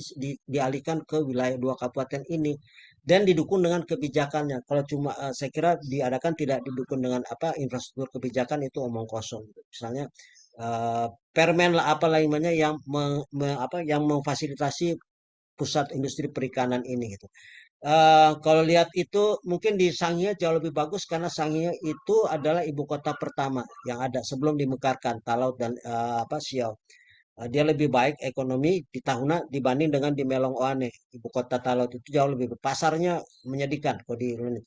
dialihkan ke wilayah dua kabupaten ini dan didukung dengan kebijakannya. Kalau cuma saya kira diadakan tidak didukung dengan apa infrastruktur kebijakan, itu omong kosong. Misalnya permen lah apa lainnya yang yang memfasilitasi pusat industri perikanan ini gitu. Kalau lihat itu mungkin di Sangihe jauh lebih bagus karena Sangihe itu adalah ibu kota pertama yang ada sebelum dimekarkan Talaut dan Siau. Dia lebih baik ekonomi di Tahuna dibanding dengan di Melong Oane. Ibu kota Talaut itu jauh lebih pasarnya menyedihkan kalau di ini.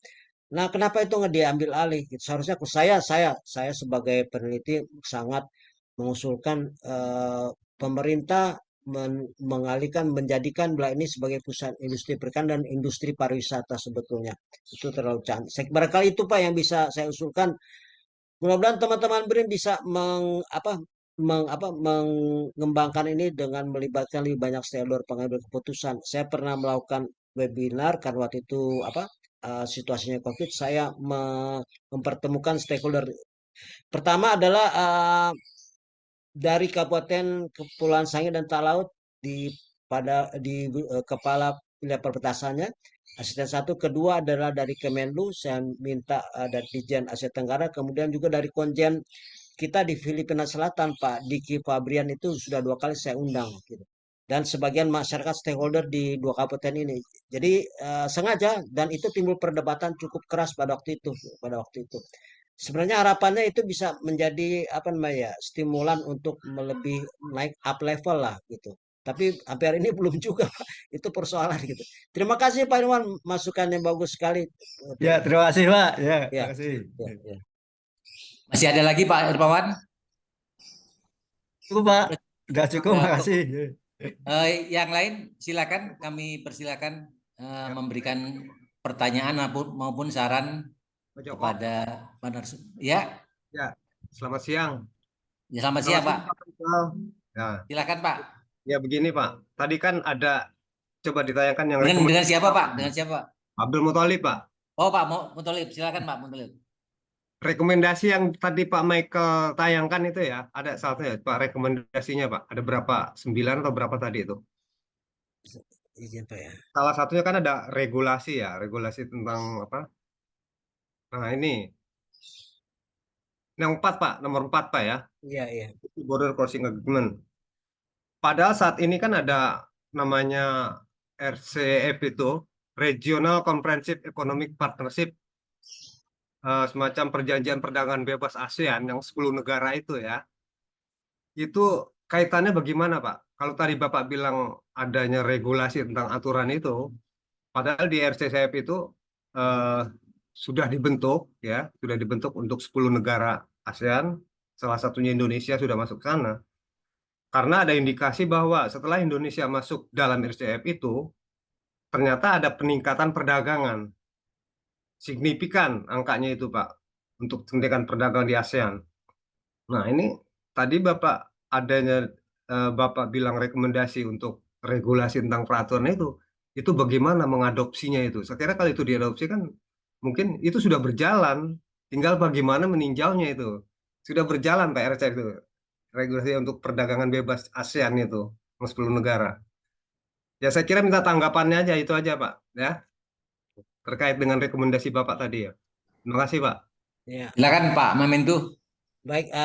Nah, kenapa itu nggak diambil alih? Seharusnya saya sebagai peneliti sangat mengusulkan pemerintah mengalihkan menjadikan Bela ini sebagai pusat industri perikanan dan industri pariwisata sebetulnya. Itu terlalu canggih. Barangkali itu Pak yang bisa saya usulkan. Mudah-mudahan teman-teman BRIN bisa mengembangkan ini dengan melibatkan lebih banyak stakeholder pengambil keputusan. Saya pernah melakukan webinar kan waktu itu situasinya COVID, saya mempertemukan stakeholder. Pertama adalah dari Kabupaten Kepulauan Sangihe dan Talaut di kepala wilayah perbatasannya asisten satu, kedua adalah dari Kemenlu, saya minta dari Dijen Asia Tenggara, kemudian juga dari konjen kita di Filipina Selatan Pak Diki Fabrian itu sudah 2 kali saya undang gitu. Dan sebagian masyarakat stakeholder di 2 kabupaten ini. Jadi sengaja, dan itu timbul perdebatan cukup keras pada waktu itu. Sebenarnya harapannya itu bisa menjadi apa namanya ya, stimulan untuk lebih naik up level lah gitu. Tapi sampai hari ini belum juga Pak. Itu persoalan gitu. Terima kasih Pak Irwan, masukannya bagus sekali. Ya, terima kasih Pak. Ya, Ya, terima kasih. ya. Masih ada lagi Pak Irmawan? Cukup Pak. Udah cukup, Eh, makasih. yang lain silakan, kami persilakan memberikan pertanyaan maupun saran Pak Joko. kepada Pak Narsu. Ya, Ya, selamat siang. ya selamat Selamat siang Pak. Pak Faisal. Ya, Silakan Pak. ya begini Pak. Tadi kan ada coba ditayangkan yang Dengan siapa Pak? Dengan siapa? Abdul Muthalib Pak. Oh Pak Muthalib, silakan Pak Muthalib. Rekomendasi yang tadi Pak Michael tayangkan itu ya, ada satunya Pak rekomendasinya Pak. Ada berapa? 9 atau berapa tadi itu? Izin Pak ya. Salah satunya kan ada regulasi ya, regulasi tentang apa? Nah ini yang 4 Pak, nomor 4 Pak ya. Iya, iya. Border Crossing Agreement. Padahal saat ini kan ada namanya RCEP itu, Regional Comprehensive Economic Partnership, semacam perjanjian perdagangan bebas ASEAN yang 10 negara itu ya. Itu kaitannya bagaimana Pak? Kalau tadi Bapak bilang adanya regulasi tentang aturan itu, padahal di RCEP itu eh, sudah dibentuk ya, sudah dibentuk untuk 10 negara ASEAN, salah satunya Indonesia sudah masuk ke sana. Karena ada indikasi bahwa setelah Indonesia masuk dalam RCEP itu, ternyata ada peningkatan perdagangan. Signifikan angkanya itu, Pak, untuk peningkatan perdagangan di ASEAN. Nah, ini tadi Bapak bilang rekomendasi untuk regulasi tentang peraturan itu bagaimana mengadopsinya itu? Saya kira kalau itu diadopsi kan mungkin itu sudah berjalan, tinggal bagaimana meninjaunya itu. Sudah berjalan Pak RCEP itu. Regulasi untuk perdagangan bebas ASEAN itu, 10 negara. Ya saya kira minta tanggapannya aja, itu aja Pak, ya, terkait dengan rekomendasi Bapak tadi ya. Terima kasih Pak. Ya. Silakan Pak Mamentu. Baik,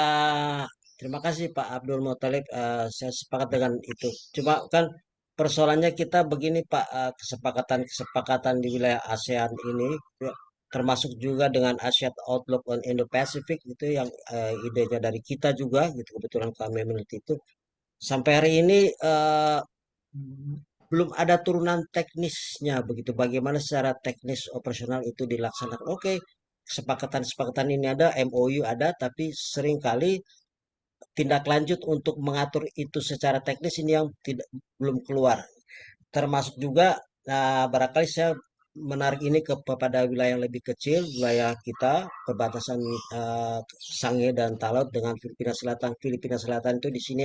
terima kasih Pak Abdul Muthalib. Saya sepakat dengan itu. Cuma kan persoalannya kita begini Pak, kesepakatan di wilayah ASEAN ini, ya, termasuk juga dengan ASEAN Outlook on Indo-Pacific itu yang idenya dari kita juga, gitu. Kebetulan kami meneliti itu. Sampai hari ini belum ada turunan teknisnya begitu. Bagaimana secara teknis operasional itu dilaksanakan? Oke, kesepakatan ini ada, MOU ada, tapi seringkali tindak lanjut untuk mengatur itu secara teknis ini yang belum keluar. termasuk juga barangkali saya menarik ini kepada wilayah yang lebih kecil, wilayah kita perbatasan Sangihe dan Talaut dengan Filipina Selatan. Filipina Selatan itu di sini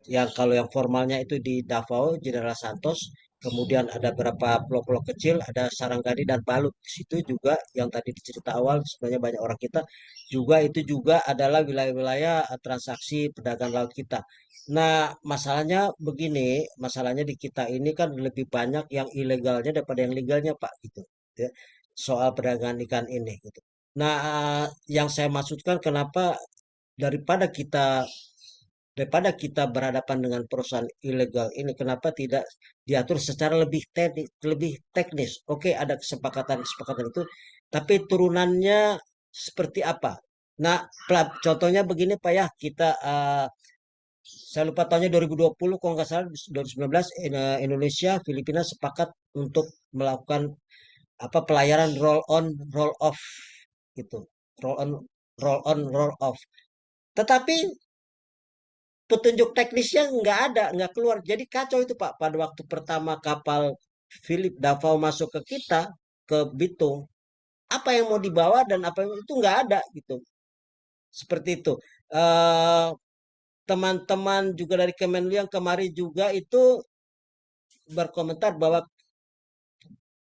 yang kalau yang formalnya itu di Davao, General Santos, kemudian ada beberapa pulau-pulau kecil, ada Sarangani dan Balut. Di situ juga yang tadi dicerita awal sebenarnya banyak orang kita juga itu juga adalah wilayah-wilayah transaksi perdagangan laut kita. Nah, masalahnya begini, masalahnya di kita ini kan lebih banyak yang ilegalnya daripada yang legalnya, Pak, gitu. Ya. Soal perdagangan ikan ini, gitu. Nah, yang saya maksudkan kenapa daripada kita daripada kita berhadapan dengan perusahaan ilegal ini, kenapa tidak diatur secara lebih teknis? Oke, ada kesepakatan itu, tapi turunannya seperti apa? Nah, contohnya begini Pak ya, saya lupa tahunnya 2020 kalau nggak salah 2019 Indonesia Filipina sepakat untuk melakukan pelayaran roll on roll off gitu. Roll off. Tetapi petunjuk teknisnya nggak ada, nggak keluar. Jadi kacau itu Pak. Pada waktu pertama kapal Philip Davao masuk ke kita, ke Bitung, apa yang mau dibawa dan apa yang itu nggak ada gitu. Seperti itu. Teman-teman juga dari Kemenlu yang kemarin juga itu berkomentar bahwa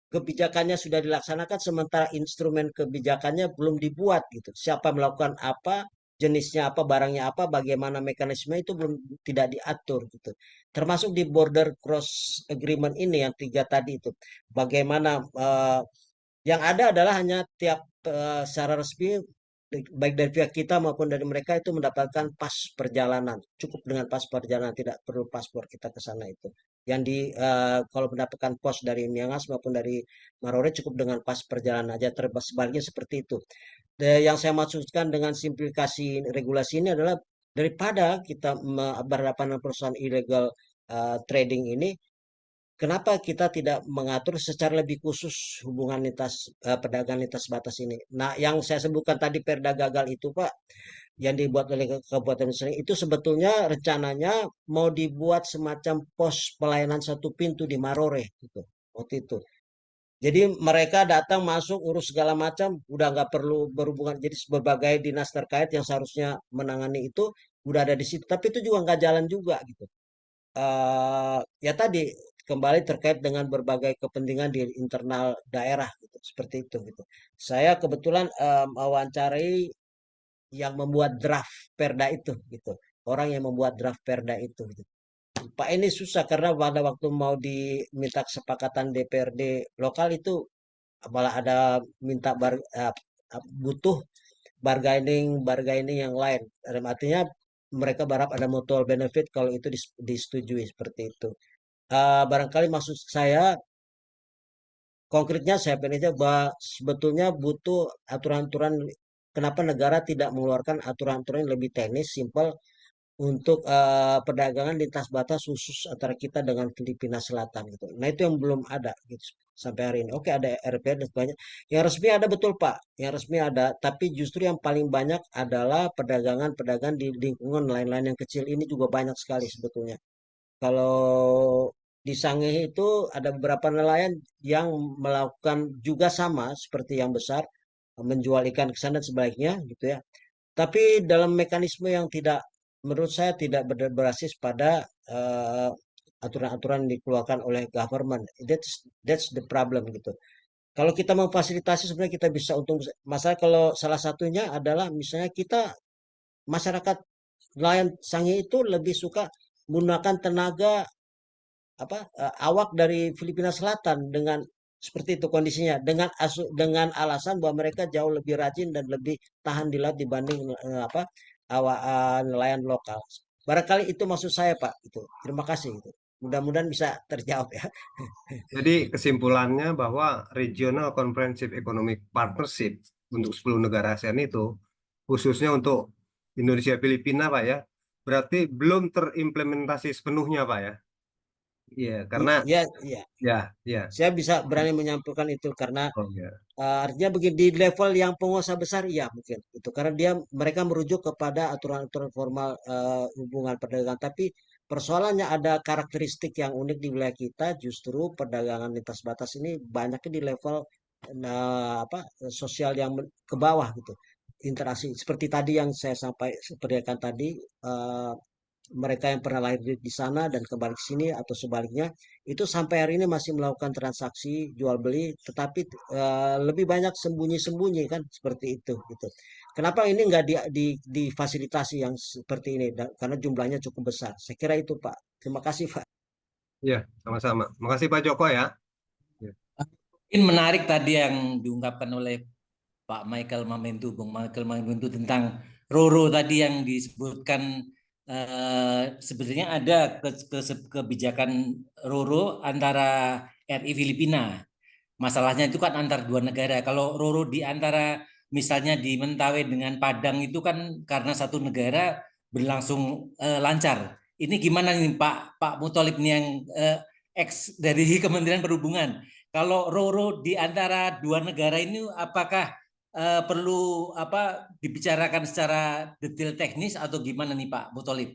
kebijakannya sudah dilaksanakan sementara instrumen kebijakannya belum dibuat gitu. Siapa melakukan apa, jenisnya apa, barangnya apa, bagaimana mekanisme itu belum tidak diatur gitu. Termasuk di border cross agreement ini yang 3 tadi itu. Bagaimana yang ada adalah hanya tiap secara resmi baik dari pihak kita maupun dari mereka itu mendapatkan pas perjalanan. Cukup dengan pas perjalanan, tidak perlu paspor kita ke sana itu. Yang kalau mendapatkan pos dari Miangas maupun dari Marore cukup dengan pas perjalanan aja. Sebaliknya seperti itu. Yang saya maksudkan dengan simplifikasi regulasi ini adalah daripada kita berhadapan dengan perusahaan ilegal trading ini, kenapa kita tidak mengatur secara lebih khusus hubungan perdagangan lintas batas ini? Nah, yang saya sebutkan tadi Perda gagal itu, Pak, yang dibuat oleh Kabupaten Sering itu sebetulnya rencananya mau dibuat semacam pos pelayanan satu pintu di Marore gitu. Waktu itu. Jadi mereka datang masuk urus segala macam, udah nggak perlu berhubungan. Jadi berbagai dinas terkait yang seharusnya menangani itu udah ada di situ. Tapi itu juga nggak jalan juga gitu. Ya tadi kembali terkait dengan berbagai kepentingan di internal daerah gitu, seperti itu gitu. Saya kebetulan mewawancarai yang membuat draft perda itu gitu. Orang yang membuat draft perda itu gitu. Pak ini susah karena pada waktu mau diminta kesepakatan DPRD lokal itu malah ada minta butuh bargaining yang lain. Artinya mereka berharap ada mutual benefit kalau itu disetujui seperti itu. Barangkali maksud saya konkretnya saya pengen aja bahwa sebetulnya butuh aturan-aturan kenapa negara tidak mengeluarkan aturan-aturan yang lebih teknis, simpel untuk perdagangan lintas batas khusus antara kita dengan Filipina Selatan gitu. Nah itu yang belum ada gitu sampai hari ini. Oke ada RPR dan sebagainya. Yang resmi ada betul Pak, yang resmi ada. Tapi justru yang paling banyak adalah perdagangan di lingkungan lain-lain yang kecil ini juga banyak sekali sebetulnya. Kalau di Sangihe itu ada beberapa nelayan yang melakukan juga sama seperti yang besar, menjual ikan ke sana dan sebaliknya gitu ya. Tapi dalam mekanisme yang tidak, menurut saya tidak berbasis pada aturan-aturan yang dikeluarkan oleh government. That's the problem gitu. Kalau kita memfasilitasi sebenarnya kita bisa untung. Masalah kalau salah satunya adalah misalnya kita masyarakat nelayan Sangihe itu lebih suka menggunakan tenaga awak dari Filipina Selatan dengan seperti itu kondisinya dengan alasan bahwa mereka jauh lebih rajin dan lebih tahan di laut dibanding awak nelayan lokal. Barangkali itu maksud saya Pak itu. Terima kasih itu. Mudah-mudahan bisa terjawab ya. Jadi kesimpulannya bahwa Regional Comprehensive Economic Partnership untuk 10 negara ASEAN itu, khususnya untuk Indonesia Filipina Pak ya, berarti belum terimplementasi sepenuhnya Pak ya. Iya, karena Ya, ya. saya bisa berani menyampaikan itu karena Oh ya. artinya begini di level yang pengusaha besar ya mungkin itu karena mereka merujuk kepada aturan-aturan formal hubungan perdagangan tapi Persoalannya ada karakteristik yang unik di wilayah kita, justru perdagangan lintas batas ini banyaknya di level sosial yang ke bawah gitu. Interaksi seperti tadi yang saya sampaikan tadi, mereka yang pernah lahir di sana dan kembali ke sini atau sebaliknya itu sampai hari ini masih melakukan transaksi jual beli, tetapi lebih banyak sembunyi-sembunyi kan seperti itu gitu. Kenapa ini nggak difasilitasi yang seperti ini? Karena jumlahnya cukup besar. Saya kira itu Pak. Terima kasih Pak. Iya, sama-sama. Makasih Pak Joko ya. Ya. Mungkin menarik tadi yang diungkapkan oleh Pak Michael Mamentu, Bung Michael Mamentu tentang Roro tadi yang disebutkan, sebenarnya ada kebijakan Roro antara RI Filipina. Masalahnya itu kan antar dua negara. Kalau Roro di antara misalnya di Mentawai dengan Padang itu kan karena satu negara berlangsung lancar. Ini gimana nih Pak Mutolib nih yang ex dari Kementerian Perhubungan? Kalau Roro di antara dua negara ini apakah perlu dibicarakan secara detail teknis atau gimana nih Pak Mutolib?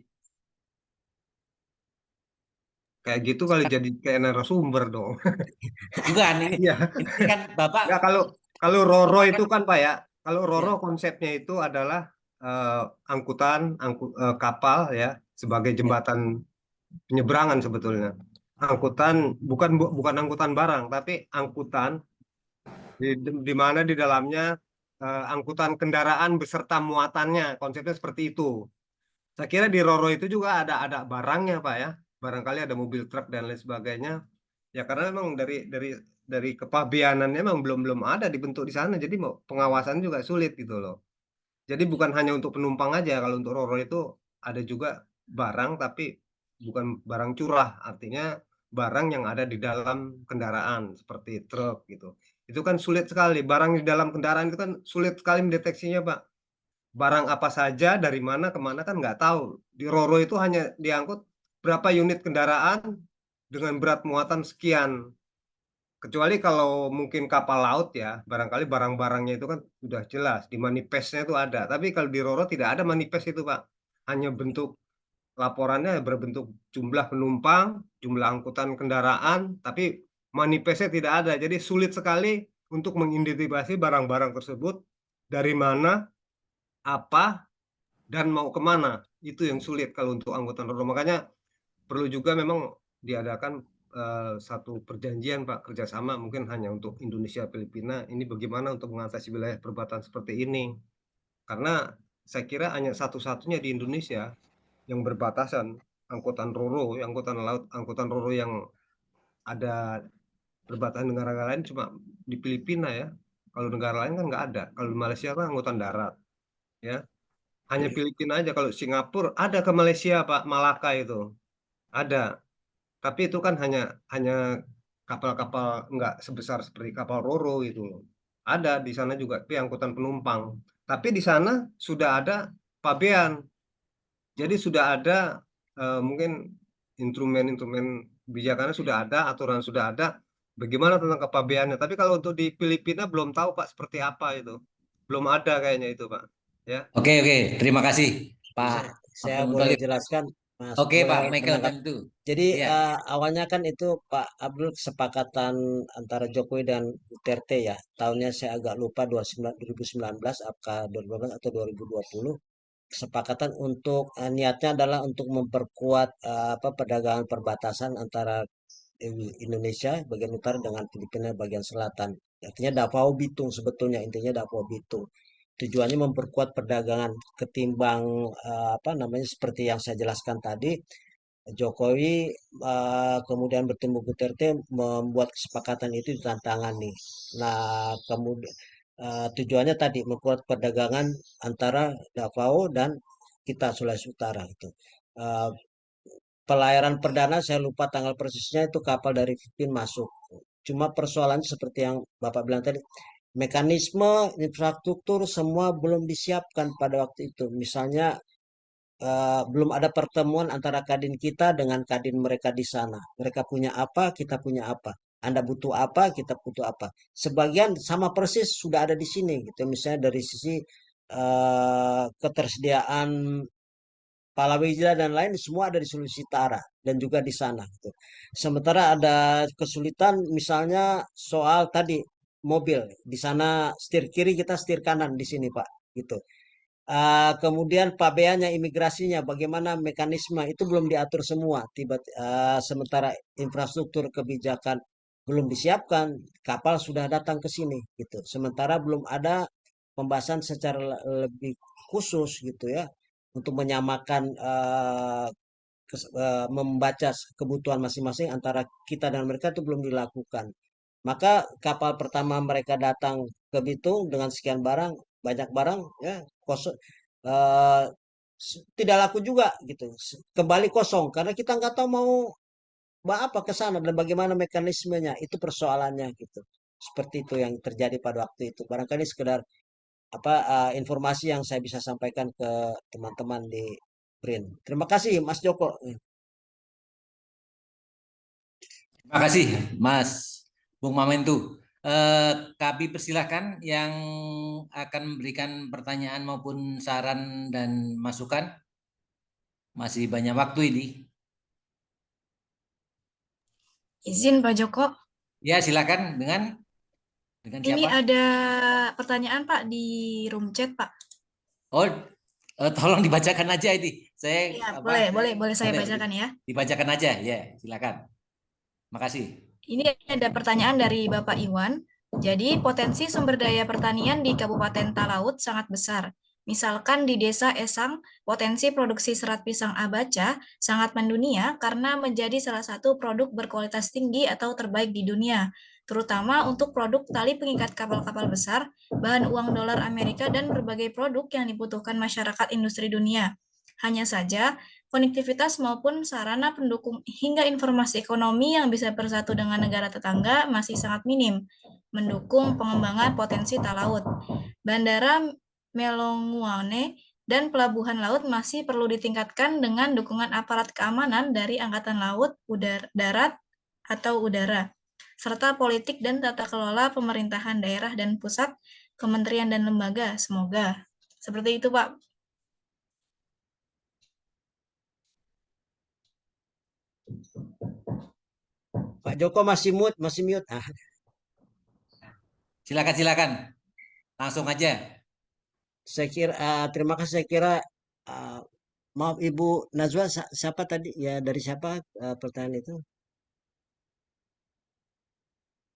Kayak gitu kali jadi kayak narasumber dong. Bukan ini, Iya. ini kan Bapak Ya kalau Roro itu kan Pak ya, kalau Roro ya, konsepnya itu adalah angkutan kapal ya sebagai ya. jembatan penyeberangan sebetulnya. Bukan angkutan barang, tapi angkutan di mana di dalamnya angkutan kendaraan beserta muatannya. Konsepnya seperti itu. Saya kira di Roro itu juga ada barangnya Pak ya. Barangkali ada mobil truk dan lain sebagainya. Ya karena memang dari kepabeanannya memang belum ada dibentuk di sana. Jadi mau pengawasan juga sulit gitu loh. Jadi bukan hanya untuk penumpang aja. Kalau untuk Roro itu ada juga barang tapi bukan barang curah. Artinya barang yang ada di dalam kendaraan seperti truk gitu. Itu kan sulit sekali. Barang di dalam kendaraan itu kan sulit sekali mendeteksinya Pak. Barang apa saja dari mana kemana kan nggak tahu. Di Roro itu hanya diangkut berapa unit kendaraan dengan berat muatan sekian. Kecuali kalau mungkin kapal laut ya, barangkali barang-barangnya itu kan sudah jelas, di manifestnya itu ada. Tapi kalau di Roro tidak ada manifest itu Pak. Hanya bentuk laporannya berbentuk jumlah penumpang, jumlah angkutan kendaraan, tapi manifestnya tidak ada. Jadi sulit sekali untuk mengidentifikasi barang-barang tersebut dari mana, apa, dan mau kemana. Itu yang sulit kalau untuk angkutan Roro. Makanya perlu juga memang diadakan satu perjanjian Pak kerjasama mungkin hanya untuk Indonesia Filipina ini bagaimana untuk mengatasi wilayah perbatasan seperti ini karena saya kira hanya satu-satunya di Indonesia yang berbatasan angkutan Roro, angkutan laut, angkutan Roro yang ada berbatasan dengan negara lain cuma di Filipina ya. Kalau negara lain kan nggak ada. Kalau di Malaysia kan angkutan darat ya. Hanya Filipina aja. Kalau Singapura ada ke Malaysia Pak, Malaka itu ada. Tapi itu kan hanya kapal-kapal nggak sebesar seperti kapal Roro gitu loh. Ada di sana juga tapi angkutan penumpang. Tapi di sana sudah ada pabean. Jadi sudah ada mungkin instrumen-instrumen kebijakannya sudah ada, aturan sudah ada. Bagaimana tentang kepabeannya? Tapi kalau untuk di Filipina belum tahu Pak seperti apa itu. Belum ada kayaknya itu Pak. Ya. Oke, terima kasih Pak Saya Abdul boleh Muthalib. jelaskan, Mas, Oke Pak boleh Michael menanggapi. tentu. Jadi Iya. awalnya kan itu Pak Abdul kesepakatan antara Jokowi dan Duterte ya. Tahunnya saya agak lupa 2019 apakah 2012 atau 2020. Kesepakatan untuk niatnya adalah untuk memperkuat perdagangan perbatasan antara Indonesia bagian utara dengan Filipina bagian selatan. Artinya Davao Bitung sebetulnya intinya Davao Bitung. Tujuannya memperkuat perdagangan ketimbang seperti yang saya jelaskan tadi. Jokowi kemudian bertemu Duterte membuat kesepakatan itu ditandatangani. Nah, kemudian tujuannya tadi memperkuat perdagangan antara Davao dan kita Sulawesi Utara itu. Uh, Pelayaran perdana saya lupa tanggal persisnya itu kapal dari Filipina masuk. Cuma persoalannya seperti yang Bapak bilang tadi, mekanisme infrastruktur semua belum disiapkan pada waktu itu. Misalnya belum ada pertemuan antara kadin kita dengan kadin mereka di sana. Mereka punya apa, kita punya apa. Anda butuh apa, kita butuh apa. Sebagian sama persis sudah ada di sini gitu. Misalnya dari sisi ketersediaan Palawija dan lain semua ada di Sulawesi Utara dan juga di sana gitu. Sementara ada kesulitan misalnya soal tadi mobil di sana setir kiri kita setir kanan di sini Pak gitu. Kemudian pabeannya imigrasinya bagaimana mekanisme itu belum diatur semua. Sementara infrastruktur kebijakan belum disiapkan, kapal sudah datang ke sini gitu. Sementara belum ada pembahasan secara lebih khusus gitu ya untuk menyamakan membaca kebutuhan masing-masing antara kita dan mereka itu belum dilakukan. Maka kapal pertama mereka datang ke Bitung dengan sekian barang, banyak barang ya kosong, eh, tidak laku juga gitu. Kembali kosong karena kita nggak tahu mau apa ke sana dan bagaimana mekanismenya. Itu persoalannya gitu. Seperti itu yang terjadi pada waktu itu. Barangkali sekedar informasi yang saya bisa sampaikan ke teman-teman di BRIN. Terima kasih Mas Joko. Terima kasih, Mas Bung Mamentu. Kami persilahkan yang akan memberikan pertanyaan maupun saran dan masukan. Masih banyak waktu ini. Izin Pak Joko. Ya, silakan dengan Ini siapa? ada pertanyaan Pak di room chat Pak. Oh, tolong dibacakan aja ini. Saya Ya, boleh saya bacakan ya. Dibacakan aja, ya, silakan. Makasih. Ini ada pertanyaan dari Bapak Iwan. Jadi, potensi sumber daya pertanian di Kabupaten Talaut sangat besar. Misalkan di Desa Esang, potensi produksi serat pisang Abaca sangat mendunia karena menjadi salah satu produk berkualitas tinggi atau terbaik di dunia, terutama untuk produk tali pengikat kapal-kapal besar, bahan uang dolar Amerika, dan berbagai produk yang dibutuhkan masyarakat industri dunia. Hanya saja, konektivitas maupun sarana pendukung hingga informasi ekonomi yang bisa bersatu dengan negara tetangga masih sangat minim, mendukung pengembangan potensi talaut. Bandara Melonguane dan pelabuhan laut masih perlu ditingkatkan dengan dukungan aparat keamanan dari Angkatan Laut, Darat, atau Udara, serta politik dan tata kelola pemerintahan daerah dan pusat, kementerian dan lembaga. Semoga. Seperti itu, Pak. Pak Joko masih mute. Silakan. Langsung aja. Saya kira terima kasih. Saya kira maaf Ibu Najwa, siapa tadi ya, dari siapa pertanyaan itu?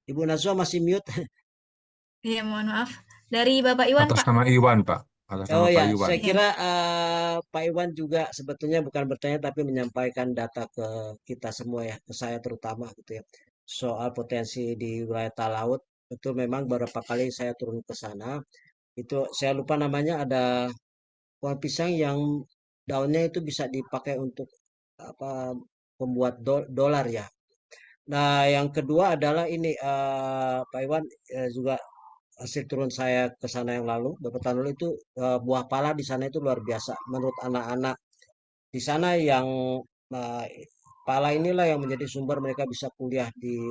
Ibu Najwa masih mute. Iya, mohon maaf. Dari Bapak Iwan, Atas Pak. nama Iwan, Pak. Atas nama Oh Pak ya, Iwan. saya kira Pak Iwan juga sebetulnya bukan bertanya tapi menyampaikan data ke kita semua ya, ke saya terutama gitu ya. Soal potensi di wilayah Talaut, betul memang beberapa kali saya turun ke sana. Itu saya lupa namanya, ada pohon pisang yang daunnya itu bisa dipakai untuk membuat dolar ya. Nah, yang kedua adalah ini Pak Iwan juga hasil turun saya ke sana yang lalu, beberapa tahun lalu itu buah pala di sana itu luar biasa. Menurut anak-anak di sana yang uh, pala inilah yang menjadi sumber mereka bisa kuliah di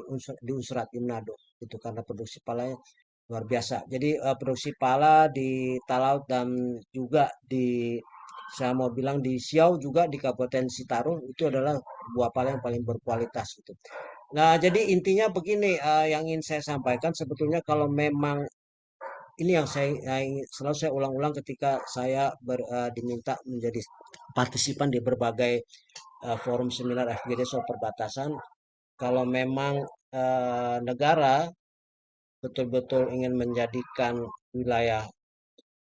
Unsrat di Manado. Itu karena produksi palanya luar biasa. Jadi produksi pala di Talaut dan juga di saya mau bilang di Siau juga di Kabupaten Sitaru itu adalah buah pala yang paling berkualitas gitu. Nah, jadi intinya begini yang ingin saya sampaikan sebetulnya kalau memang ini yang selalu saya ulang-ulang ketika saya diminta menjadi partisipan di berbagai forum seminar FGD soal perbatasan. Kalau memang negara betul-betul ingin menjadikan wilayah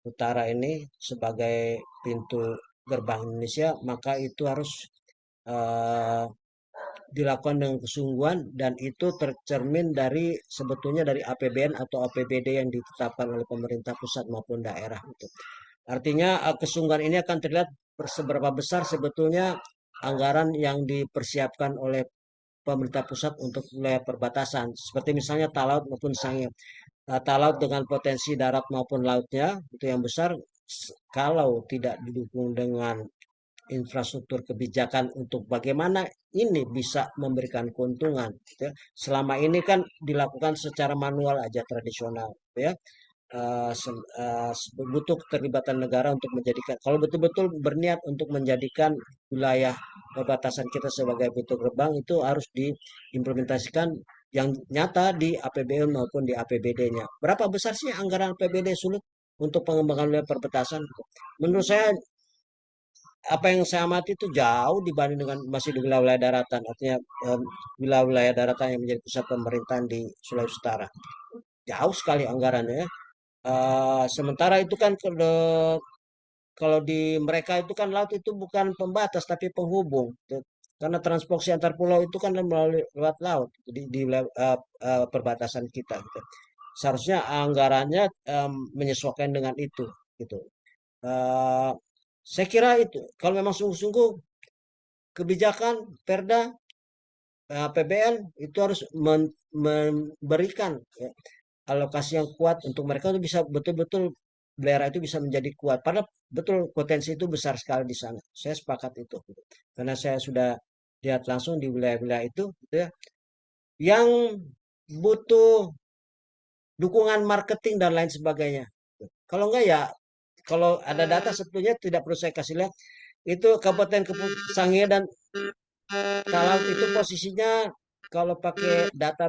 utara ini sebagai pintu gerbang Indonesia, maka itu harus eh, dilakukan dengan kesungguhan dan itu tercermin dari sebetulnya dari APBN atau APBD yang ditetapkan oleh pemerintah pusat maupun daerah itu. Artinya kesungguhan ini akan terlihat seberapa besar sebetulnya anggaran yang dipersiapkan oleh pemerintah pusat untuk wilayah perbatasan. Seperti misalnya Talaut maupun Sangihe. Talaut dengan potensi darat maupun lautnya itu yang besar, kalau tidak didukung dengan infrastruktur kebijakan untuk bagaimana ini bisa memberikan keuntungan gitu ya. Selama ini kan dilakukan secara manual aja tradisional gitu ya. butuh keterlibatan negara untuk menjadikan, kalau betul-betul berniat untuk menjadikan wilayah perbatasan kita sebagai pintu gerbang, itu harus diimplementasikan yang nyata di APBN maupun di APBD-nya. Berapa besar sih anggaran APBD sulit untuk pengembangan wilayah perbatasan? Menurut saya, apa yang saya amati itu jauh dibanding dengan masih di wilayah-wilayah daratan, artinya wilayah-wilayah daratan yang menjadi pusat pemerintahan di Sulawesi Utara. Jauh sekali anggarannya ya. Sementara itu kan kalau di mereka itu kan laut itu bukan pembatas tapi penghubung. Karena transportasi antar pulau itu kan melalui lewat laut di perbatasan kita. Gitu. Seharusnya anggarannya menyesuaikan dengan itu. Gitu. Saya kira itu kalau memang sungguh-sungguh kebijakan Perda PBN itu harus memberikan ya, alokasi yang kuat untuk mereka untuk bisa betul-betul daerah itu bisa menjadi kuat. Padahal betul potensi itu besar sekali di sana. Saya sepakat itu. Karena saya sudah lihat langsung di wilayah-wilayah itu gitu ya, yang butuh dukungan marketing dan lain sebagainya. Kalau enggak ya, kalau ada data sebetulnya tidak perlu saya kasih lihat, itu Kabupaten Sangihe dan Talaut itu posisinya kalau pakai data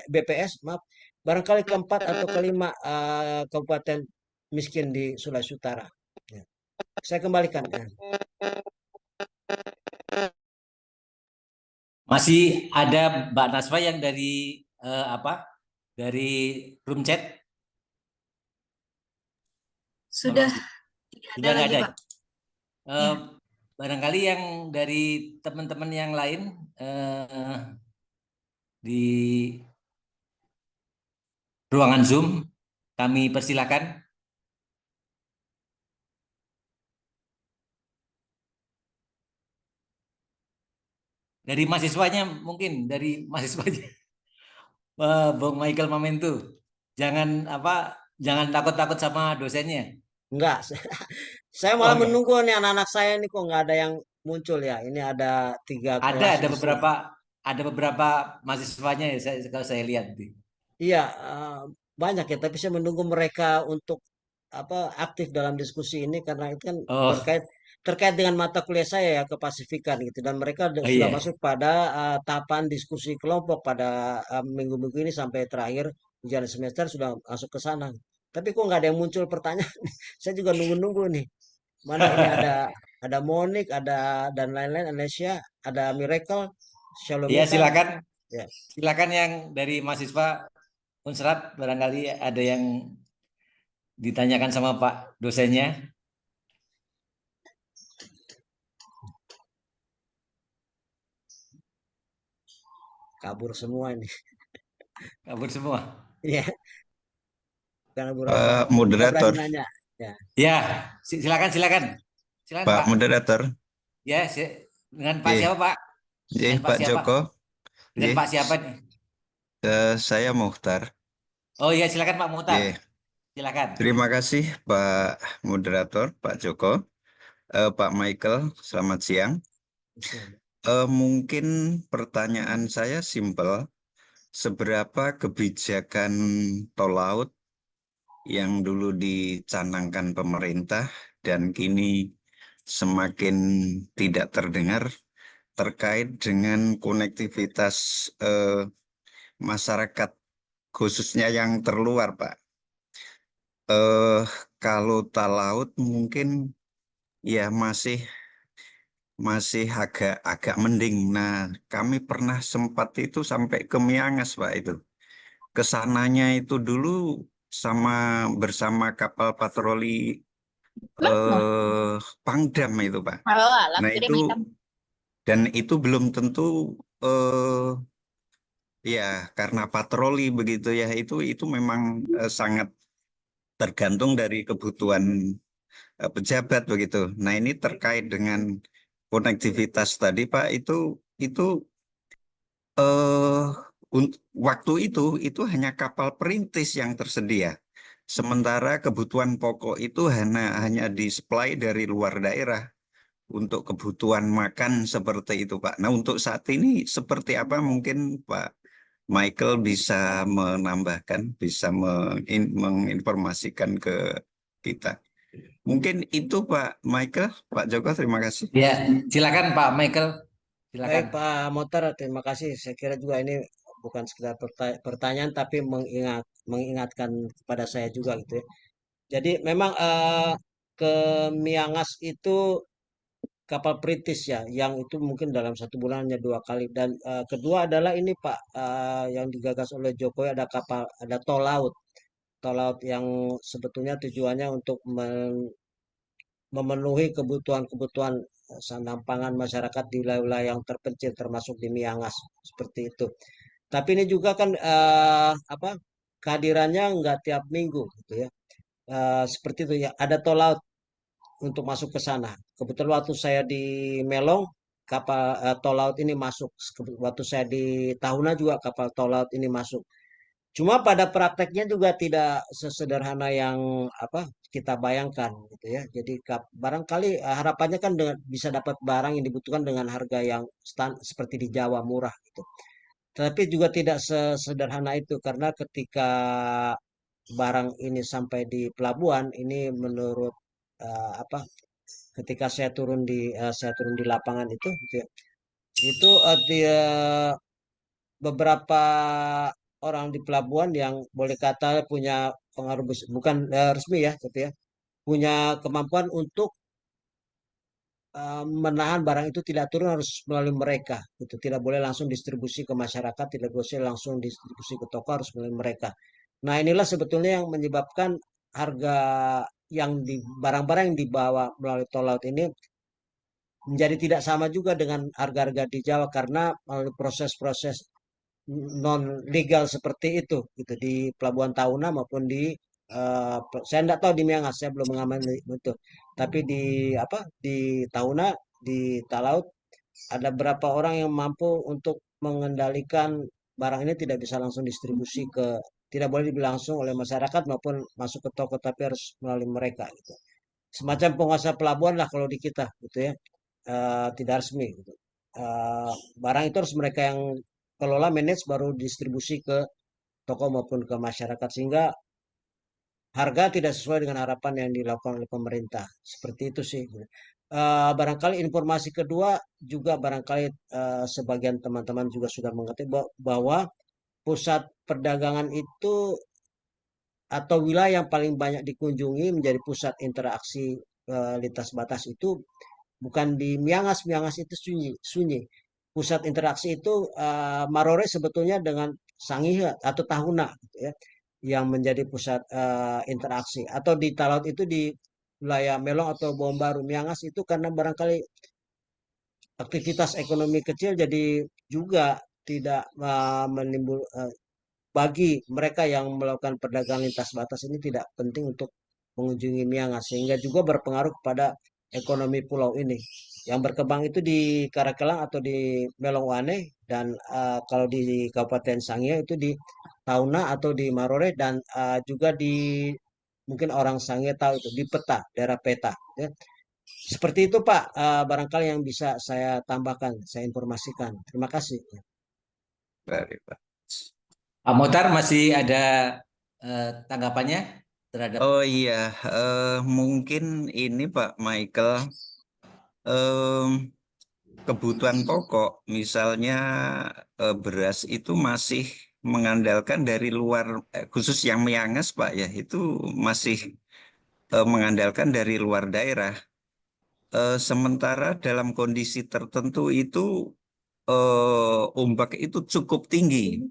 BPS, maaf, barangkali keempat atau kelima kabupaten miskin di Sulawesi Utara. Ya. Saya kembalikan. Ya. Masih ada Mbak Naswa yang dari dari room chat? Sudah tidak ada nggak lagi, ada. Pak. Ya. Barangkali yang dari teman-teman yang lain di ruangan Zoom, kami persilakan. Dari mahasiswanya mungkin, dari mahasiswanya. Bung Michael Mamentu, jangan takut-takut sama dosennya. Enggak, saya malah menunggu nih anak-anak saya ini kok nggak ada yang muncul ya. Ini ada 3 kelas. Ada beberapa mahasiswanya ya, kalau saya lihat. Iya, banyak ya. Tapi saya menunggu mereka untuk aktif dalam diskusi ini karena itu kan terkait dengan mata kuliah saya ya, kepasifikan gitu, dan mereka sudah masuk pada tahapan diskusi kelompok pada minggu-minggu ini sampai terakhir ujian semester sudah masuk ke sana. Tapi kok nggak ada yang muncul pertanyaan? Saya juga nunggu-nunggu nih. Mana ini ada Monik, ada dan lain-lain, Anesya, ada Miracle, Shalom. Iya, silakan. Ya. Silakan yang dari mahasiswa Unsrat, barangkali ada yang ditanyakan sama Pak dosennya. Kabur semua ini. Kabur semua. Iya. Moderator. Ya, silakan. Silakan Pak Moderator. Ya, dengan Pak siapa, Pak? Dengan Pak Joko. Dengan Pak siapa nih? Saya Muhtar. Oh iya, silakan Pak Muhtar. Silakan. Terima kasih Pak Moderator, Pak Joko. Pak Michael, selamat siang. Mungkin pertanyaan saya simpel. Seberapa kebijakan tol laut yang dulu dicanangkan pemerintah dan kini semakin tidak terdengar terkait dengan konektivitas masyarakat khususnya yang terluar, Pak. Kalau tol laut mungkin ya masih agak mending. Nah, kami pernah sempat itu sampai ke Miangas, Pak, itu. Kesananya itu dulu bersama kapal patroli Pangdam itu, Pak. Nah, itu belum tentu ya karena patroli begitu ya, itu memang sangat tergantung dari kebutuhan pejabat begitu. Nah, ini terkait dengan konektivitas tadi, Pak, itu waktu itu hanya kapal perintis yang tersedia. Sementara kebutuhan pokok itu hanya disuplai dari luar daerah untuk kebutuhan makan seperti itu, Pak. Nah, untuk saat ini seperti apa mungkin Pak Michael bisa menambahkan, bisa menginformasikan ke kita. Mungkin itu Pak Michael, Pak Joko, terima kasih. Ya, silakan Pak Michael. Silakan. Baik Pak Motar, terima kasih. Saya kira juga ini bukan sekedar pertanyaan, tapi mengingatkan kepada saya juga gitu ya. Jadi memang ke Miangas itu kapal perintis ya, yang itu mungkin dalam 1 bulan hanya 2 kali. Dan kedua adalah ini Pak, yang digagas oleh Jokowi, ada kapal, ada tol laut yang sebetulnya tujuannya untuk memenuhi kebutuhan-kebutuhan sandang pangan masyarakat di wilayah-wilayah yang terpencil, termasuk di Miangas seperti itu. Tapi ini juga kan apa, kehadirannya nggak tiap minggu gitu ya. Seperti itu ya, ada tol laut untuk masuk ke sana. Kebetulan waktu saya di Melong, kapal tol laut ini masuk. Waktu saya di Tahuna juga kapal tol laut ini masuk. Cuma pada prakteknya juga tidak sesederhana yang apa kita bayangkan gitu ya. Jadi barangkali harapannya kan bisa dapat barang yang dibutuhkan dengan harga yang seperti di Jawa, murah gitu. Tapi juga tidak sesederhana itu, karena ketika barang ini sampai di pelabuhan ini, menurut apa, ketika saya turun di lapangan itu gitu ya, itu beberapa orang di pelabuhan yang boleh kata punya pengaruh bukan resmi ya, tapi ya punya kemampuan untuk menahan barang itu tidak turun, harus melalui mereka itu, tidak boleh langsung distribusi ke masyarakat, tidak boleh langsung distribusi ke toko, harus melalui mereka. Nah, inilah sebetulnya yang menyebabkan harga yang di barang-barang yang dibawa melalui tol laut ini menjadi tidak sama juga dengan harga-harga di Jawa, karena melalui proses-proses non legal seperti itu gitu di Pelabuhan Tahuna maupun di saya tidak tahu di Miangas, saya belum mengamati itu, tapi di apa, di Tahuna, di Talaut, ada berapa orang yang mampu untuk mengendalikan barang ini tidak bisa langsung distribusi ke, tidak boleh dibeli langsung oleh masyarakat maupun masuk ke toko, tapi harus melalui mereka gitu. Semacam penguasa pelabuhan lah kalau di kita gitu ya. Tidak resmi gitu. Barang itu harus mereka yang kelola, manage, baru distribusi ke toko maupun ke masyarakat, sehingga harga tidak sesuai dengan harapan yang dilakukan oleh pemerintah. Seperti itu sih. Barangkali informasi kedua juga, barangkali sebagian teman-teman juga sudah mengerti bahwa pusat perdagangan itu atau wilayah yang paling banyak dikunjungi menjadi pusat interaksi lintas batas itu bukan di Miangas. Miangas itu sunyi. Pusat interaksi itu Marore sebetulnya dengan Sangihe atau Tahuna gitu ya, yang menjadi pusat interaksi. Atau di Talaut itu di wilayah Melong atau Bombaru. Miangas itu karena barangkali aktivitas ekonomi kecil, jadi juga tidak menimbul bagi mereka yang melakukan perdagangan lintas batas ini tidak penting untuk mengunjungi Miangas, sehingga juga berpengaruh kepada ekonomi pulau ini. Yang berkembang itu di Karakelang atau di Melongwane, dan kalau di Kabupaten Sangihe itu di Tauna atau di Marore, dan juga di, mungkin orang Sangihe tahu itu di Peta, daerah Peta ya. Seperti itu Pak, barangkali yang bisa saya tambahkan, saya informasikan. Terima kasih. Baik, Pak. Pak Motar masih ada tanggapannya terhadap? Oh iya, mungkin ini Pak Michael, kebutuhan pokok, misalnya beras itu masih mengandalkan dari luar, khusus yang Miangas Pak ya, itu masih mengandalkan dari luar daerah. Sementara dalam kondisi tertentu itu ombak itu cukup tinggi.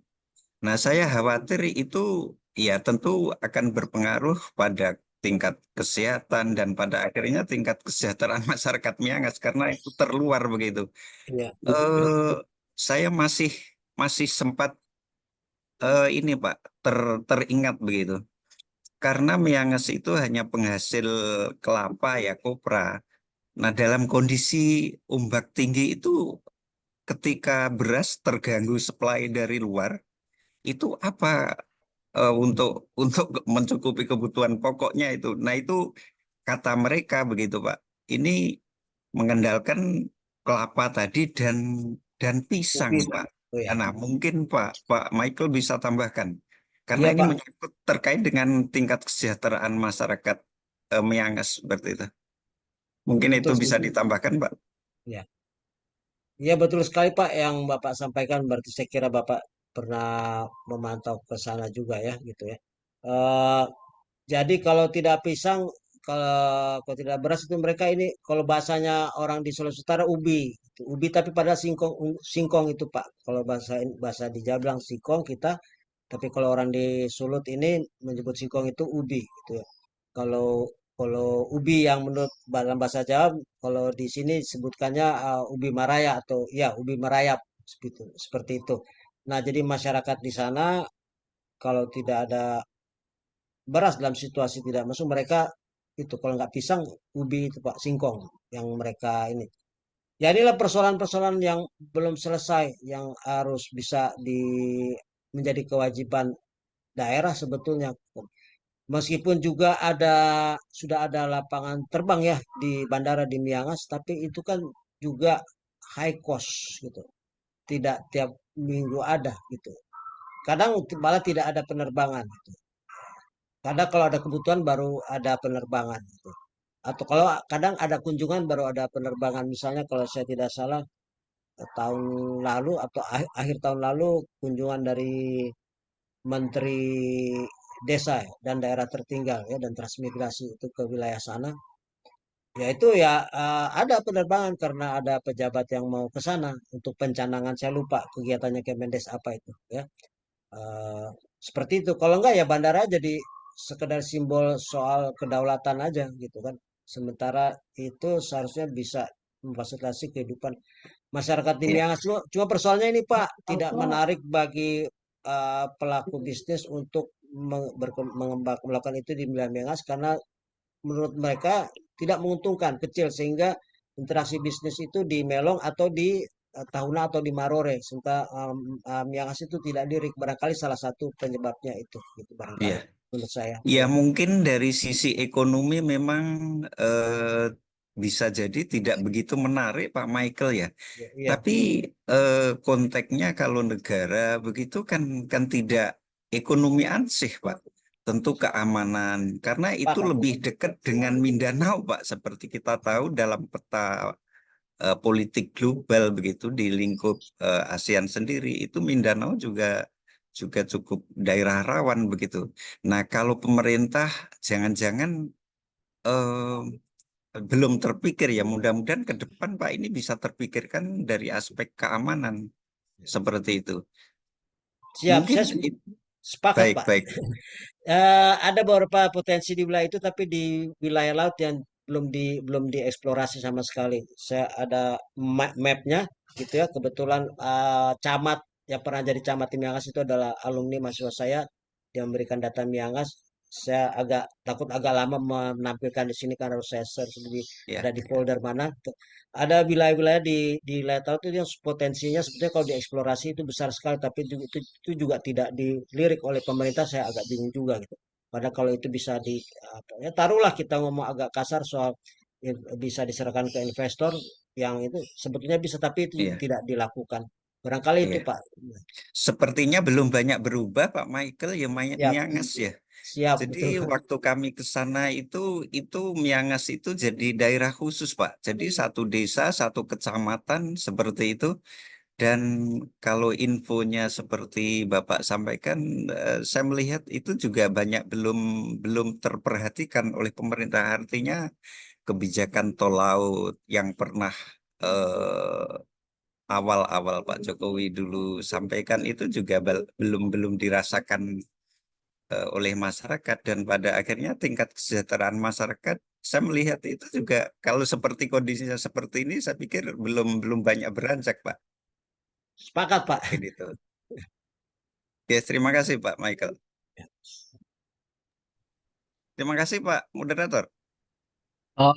Nah, saya khawatir itu ya tentu akan berpengaruh pada tingkat kesehatan dan pada akhirnya tingkat kesejahteraan masyarakat Miangas karena itu terluar begitu. Ya. Saya masih sempat ini Pak teringat begitu. Karena Miangas itu hanya penghasil kelapa ya, kopra. Nah, dalam kondisi ombak tinggi itu ketika beras terganggu supply dari luar, itu apa untuk mencukupi kebutuhan pokoknya itu. Nah, itu kata mereka begitu, Pak. Ini mengandalkan kelapa tadi dan pisang, Pak. Oh ya. Nah, mungkin Pak Michael bisa tambahkan. Karena Iya, ini Pak. menyangkut terkait dengan tingkat kesejahteraan masyarakat Miangas seperti itu. Mungkin itu Betul. bisa ditambahkan, Pak. Ya. Iya, betul sekali Pak yang Bapak sampaikan. Berarti saya kira Bapak pernah memantau ke sana juga ya, gitu ya. Eh, jadi kalau tidak pisang, kalau tidak beras itu mereka ini kalau bahasanya orang di Sulawesi Utara ubi, gitu. Ubi tapi pada singkong singkong itu Pak. Kalau bahasa di Jawa bilang singkong kita, tapi kalau orang di Sulut ini menyebut singkong itu ubi, gitu ya. Kalau kalau ubi yang menurut dalam bahasa Jawa, kalau di sini sebutkannya ubi maraya atau ya ubi merayap seperti itu. Nah, jadi masyarakat di sana kalau tidak ada beras dalam situasi tidak masuk mereka itu kalau nggak pisang ubi itu Pak singkong yang mereka ini. Ya inilah persoalan-persoalan yang belum selesai yang harus bisa menjadi kewajiban daerah sebetulnya. Meskipun juga sudah ada lapangan terbang ya di bandara di Miangas, tapi itu kan juga high cost gitu. Tidak tiap minggu ada gitu. Kadang malah tidak ada penerbangan gitu. Kadang kalau ada kebutuhan baru ada penerbangan gitu. Atau kalau kadang ada kunjungan baru ada penerbangan. Misalnya kalau saya tidak salah tahun lalu atau akhir tahun lalu kunjungan dari Menteri Desa ya, dan Daerah Tertinggal ya dan Transmigrasi itu ke wilayah sana. Ya itu ya ada penerbangan karena ada pejabat yang mau ke sana untuk pencanangan. Saya lupa kegiatannya Kemendes apa itu ya. Eh, Seperti itu. Kalau enggak ya bandara jadi sekedar simbol soal kedaulatan aja gitu kan. Sementara itu seharusnya bisa memfasilitasi kehidupan masyarakat di Iya, Miangas. Cuma persoalannya ini Pak tidak menarik bagi pelaku bisnis untuk melakukan itu di wilayah Miangas karena menurut mereka tidak menguntungkan kecil sehingga interaksi bisnis itu di Melong atau di Tahuna atau di Marore serta Miangas itu tidak lirik barangkali salah satu penyebabnya itu gitu iya. barangkali menurut saya Ya, ya. mungkin dari sisi ekonomi memang bisa jadi tidak begitu menarik, Pak Michael ya. Ya, iya. Tapi konteksnya kalau negara begitu kan tidak ekonomi ansih, Pak. Tentu keamanan, karena itu Sepakat. lebih dekat dengan Mindanao, Pak. Seperti kita tahu dalam peta politik global begitu di lingkup ASEAN sendiri, itu Mindanao juga cukup daerah rawan begitu. Nah, kalau pemerintah jangan-jangan eh, belum terpikir ya, mudah-mudahan ke depan Pak ini bisa terpikirkan dari aspek keamanan seperti itu. Siap, Mungkin saya sepakat Pak. baik-baik. Ada beberapa potensi di wilayah itu tapi di wilayah laut yang belum dieksplorasi sama sekali. Saya ada mapnya gitu ya. Kebetulan camat yang pernah jadi camat di Miangas itu adalah alumni mahasiswa saya yang memberikan data Miangas. Saya agak takut agak lama menampilkan di sini karena harus saya search Ya, ada di folder mana. Ada wilayah-wilayah di wilayah laut itu yang potensinya sebetulnya kalau dieksplorasi itu besar sekali tapi itu juga tidak dilirik oleh pemerintah. Saya agak bingung juga gitu. Padahal kalau itu bisa ya taruhlah kita ngomong agak kasar soal bisa diserahkan ke investor yang itu sebetulnya bisa tapi itu iya, tidak dilakukan. Barangkali itu iya. Pak. Sepertinya belum banyak berubah Pak Michael ya Siap, Miangas ya. siap Jadi betul Pak. waktu kami ke sana itu Miangas itu jadi daerah khusus Pak. Jadi satu desa, satu kecamatan seperti itu. Dan kalau infonya seperti Bapak sampaikan, saya melihat itu juga banyak belum terperhatikan oleh pemerintah. Artinya kebijakan tol laut yang pernah eh, awal-awal Pak Jokowi dulu sampaikan itu juga belum dirasakan oleh masyarakat dan pada akhirnya tingkat kesejahteraan masyarakat saya melihat itu juga kalau seperti kondisinya seperti ini saya pikir belum banyak beranjak Pak. Sepakat Pak. Ini tuh. Ya, terima kasih Pak Michael. Terima kasih Pak Moderator. Oh,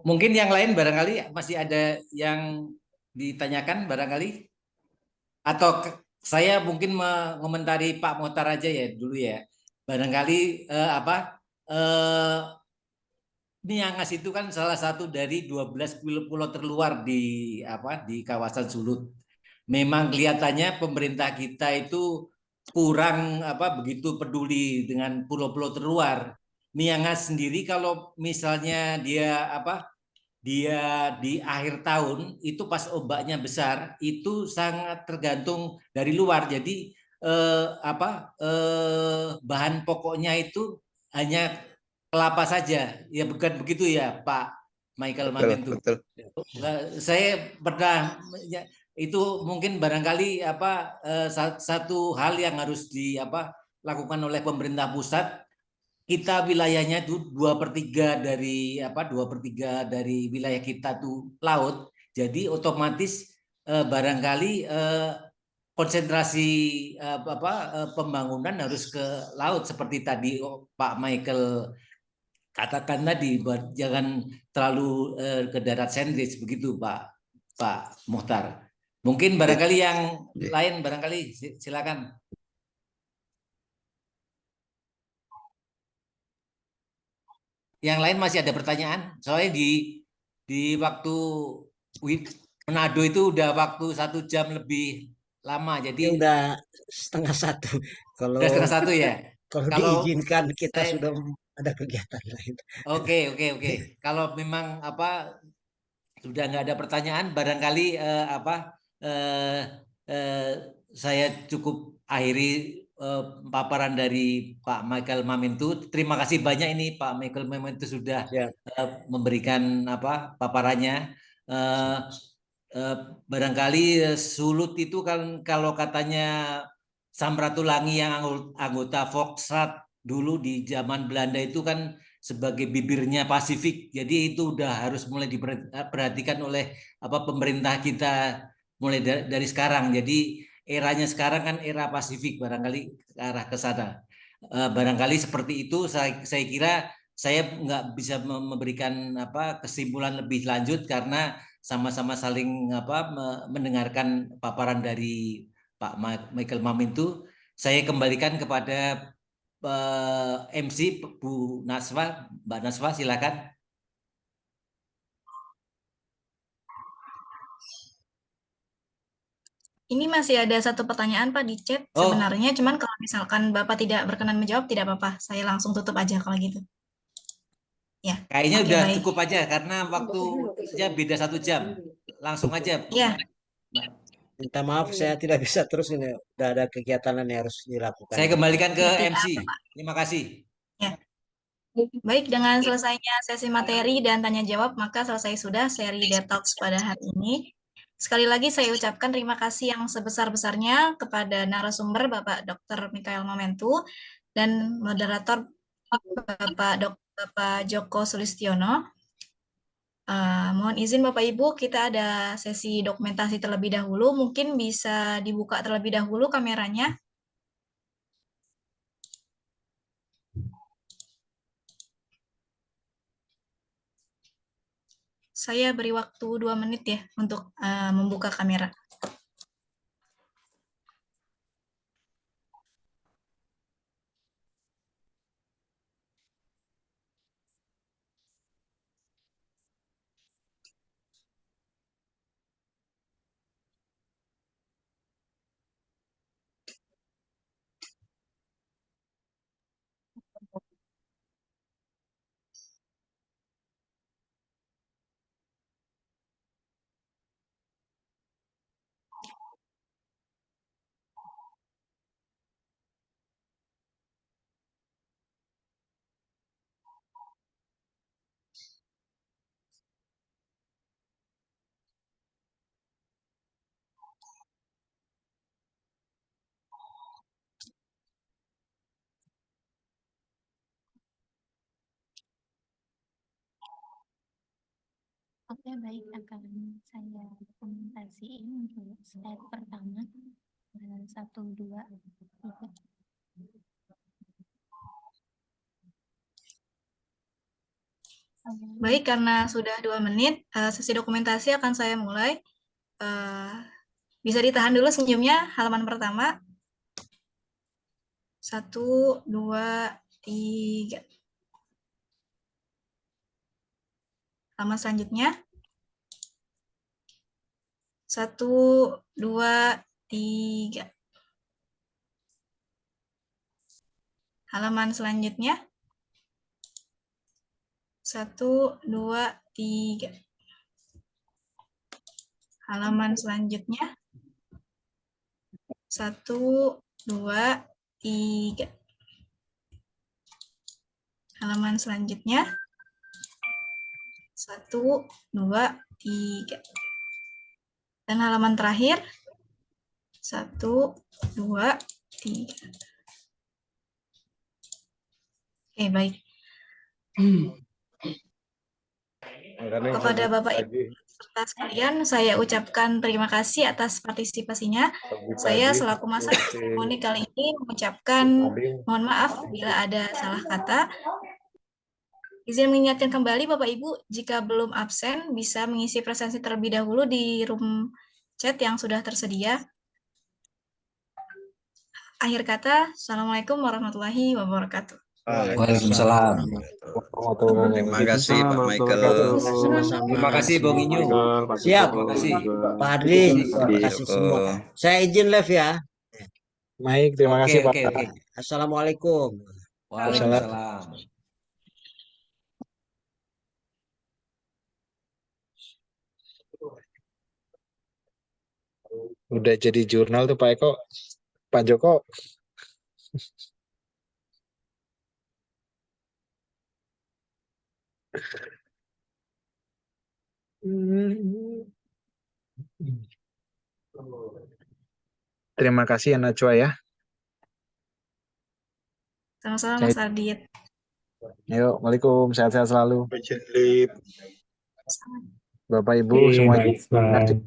mungkin yang lain barangkali masih ada yang ditanyakan barangkali atau saya mungkin mengomentari Pak Mohtar aja ya dulu ya. Barangkali Miangas itu kan salah satu dari 12 pulau terluar di kawasan Sulut. memang kelihatannya pemerintah kita itu kurang begitu peduli dengan pulau-pulau terluar. Miangas sendiri kalau misalnya dia di akhir tahun itu pas ombaknya besar itu sangat tergantung dari luar. Jadi bahan pokoknya itu hanya kelapa saja. Ya bukan begitu ya Pak Michael Mamentu. Betul. Saya pernah itu mungkin barangkali satu hal yang harus dilakukan oleh pemerintah pusat. Kita wilayahnya itu 2/3 dari wilayah kita tuh laut, jadi otomatis barangkali konsentrasi pembangunan harus ke laut seperti tadi Pak Michael katakan tadi, jangan terlalu ke darat sentris begitu Pak Muhtar. Mungkin barangkali yang lain barangkali silakan. Yang lain masih ada pertanyaan? Soalnya di waktu Manado itu udah waktu 1 jam lebih lama, jadi udah 1:30. Kalau udah 1:30 ya. Kalau diizinkan kita sudah ada kegiatan lain. Oke. Kalau memang sudah nggak ada pertanyaan, barangkali saya cukup akhiri paparan dari Pak Michael Mamentu. Terima kasih banyak ini Pak Michael Mamentu sudah memberikan paparannya. Barangkali Sulut itu kan kalau katanya Samratulangi yang anggota Foxtrot dulu di zaman Belanda itu kan sebagai bibirnya Pasifik. Jadi itu udah harus mulai diperhatikan oleh pemerintah kita mulai dari sekarang. Jadi eranya sekarang kan era Pasifik, barangkali ke arah ke sana. Barangkali seperti itu. Saya kira saya nggak bisa memberikan kesimpulan lebih lanjut karena sama-sama saling mendengarkan paparan dari Pak Michael Mamentu. Saya kembalikan kepada MC Bu Naswa, Mbak Naswa silakan. Ini masih ada satu pertanyaan Pak di chat sebenarnya, cuman kalau misalkan Bapak tidak berkenan menjawab tidak apa-apa, saya langsung tutup aja kalau gitu. Ya. Kayaknya udah cukup aja karena waktu saja beda 1 jam. Langsung aja. Ya. Minta maaf saya tidak bisa terus, ini udah ada kegiatan yang harus dilakukan. Saya kembalikan ke MC. Terima kasih. Ya. Baik, dengan selesainya sesi materi dan tanya jawab, maka selesai sudah seri Detox pada hari ini. Sekali lagi saya ucapkan terima kasih yang sebesar-besarnya kepada narasumber Bapak Dr. Michael Mamentu dan moderator Bapak Joko Sulistiono. Mohon izin Bapak Ibu, kita ada sesi dokumentasi terlebih dahulu. Mungkin bisa dibuka terlebih dahulu kameranya. Saya beri waktu 2 menit ya untuk membuka kamera. Oke, baik, akan saya dokumentasiin untuk slide pertama. 1, 2, 3. Baik, karena sudah 2 menit, sesi dokumentasi akan saya mulai. Bisa ditahan dulu senyumnya, halaman pertama. 1, 2, 3. Halaman selanjutnya. 1, 2, 3. Halaman selanjutnya. 1, 2, 3. Halaman selanjutnya. 1, 2, 3. Halaman selanjutnya. 1, 2, 3. Dan halaman terakhir. 1, 2, 3. Oke, baik. Kepada Bapak Ibu serta sekalian, saya ucapkan terima kasih atas partisipasinya. Saya selaku masa seremoni kali ini mengucapkan mohon maaf bila ada salah kata. Izin mengingatkan kembali Bapak Ibu, jika belum absen bisa mengisi presensi terlebih dahulu di room chat yang sudah tersedia. Akhir kata, Assalamualaikum warahmatullahi wabarakatuh. Waalaikumsalam. Terima kasih Pak Michael. Sama-sama. Terima kasih Bung Inyu. Siap. Terima kasih. Pak Ardi, terima kasih semua. Saya izin live ya. Baik, terima Oke, kasih Pak. oke. Assalamualaikum. Waalaikumsalam. Udah jadi jurnal tuh Pak Eko, Pak Joko. Terima kasih ya Najwa ya. Sama-sama Mas Ardit. Yuk, Waalaikumsalam, sehat-sehat selalu. Bapak Ibu Oke, semua baik, Pak.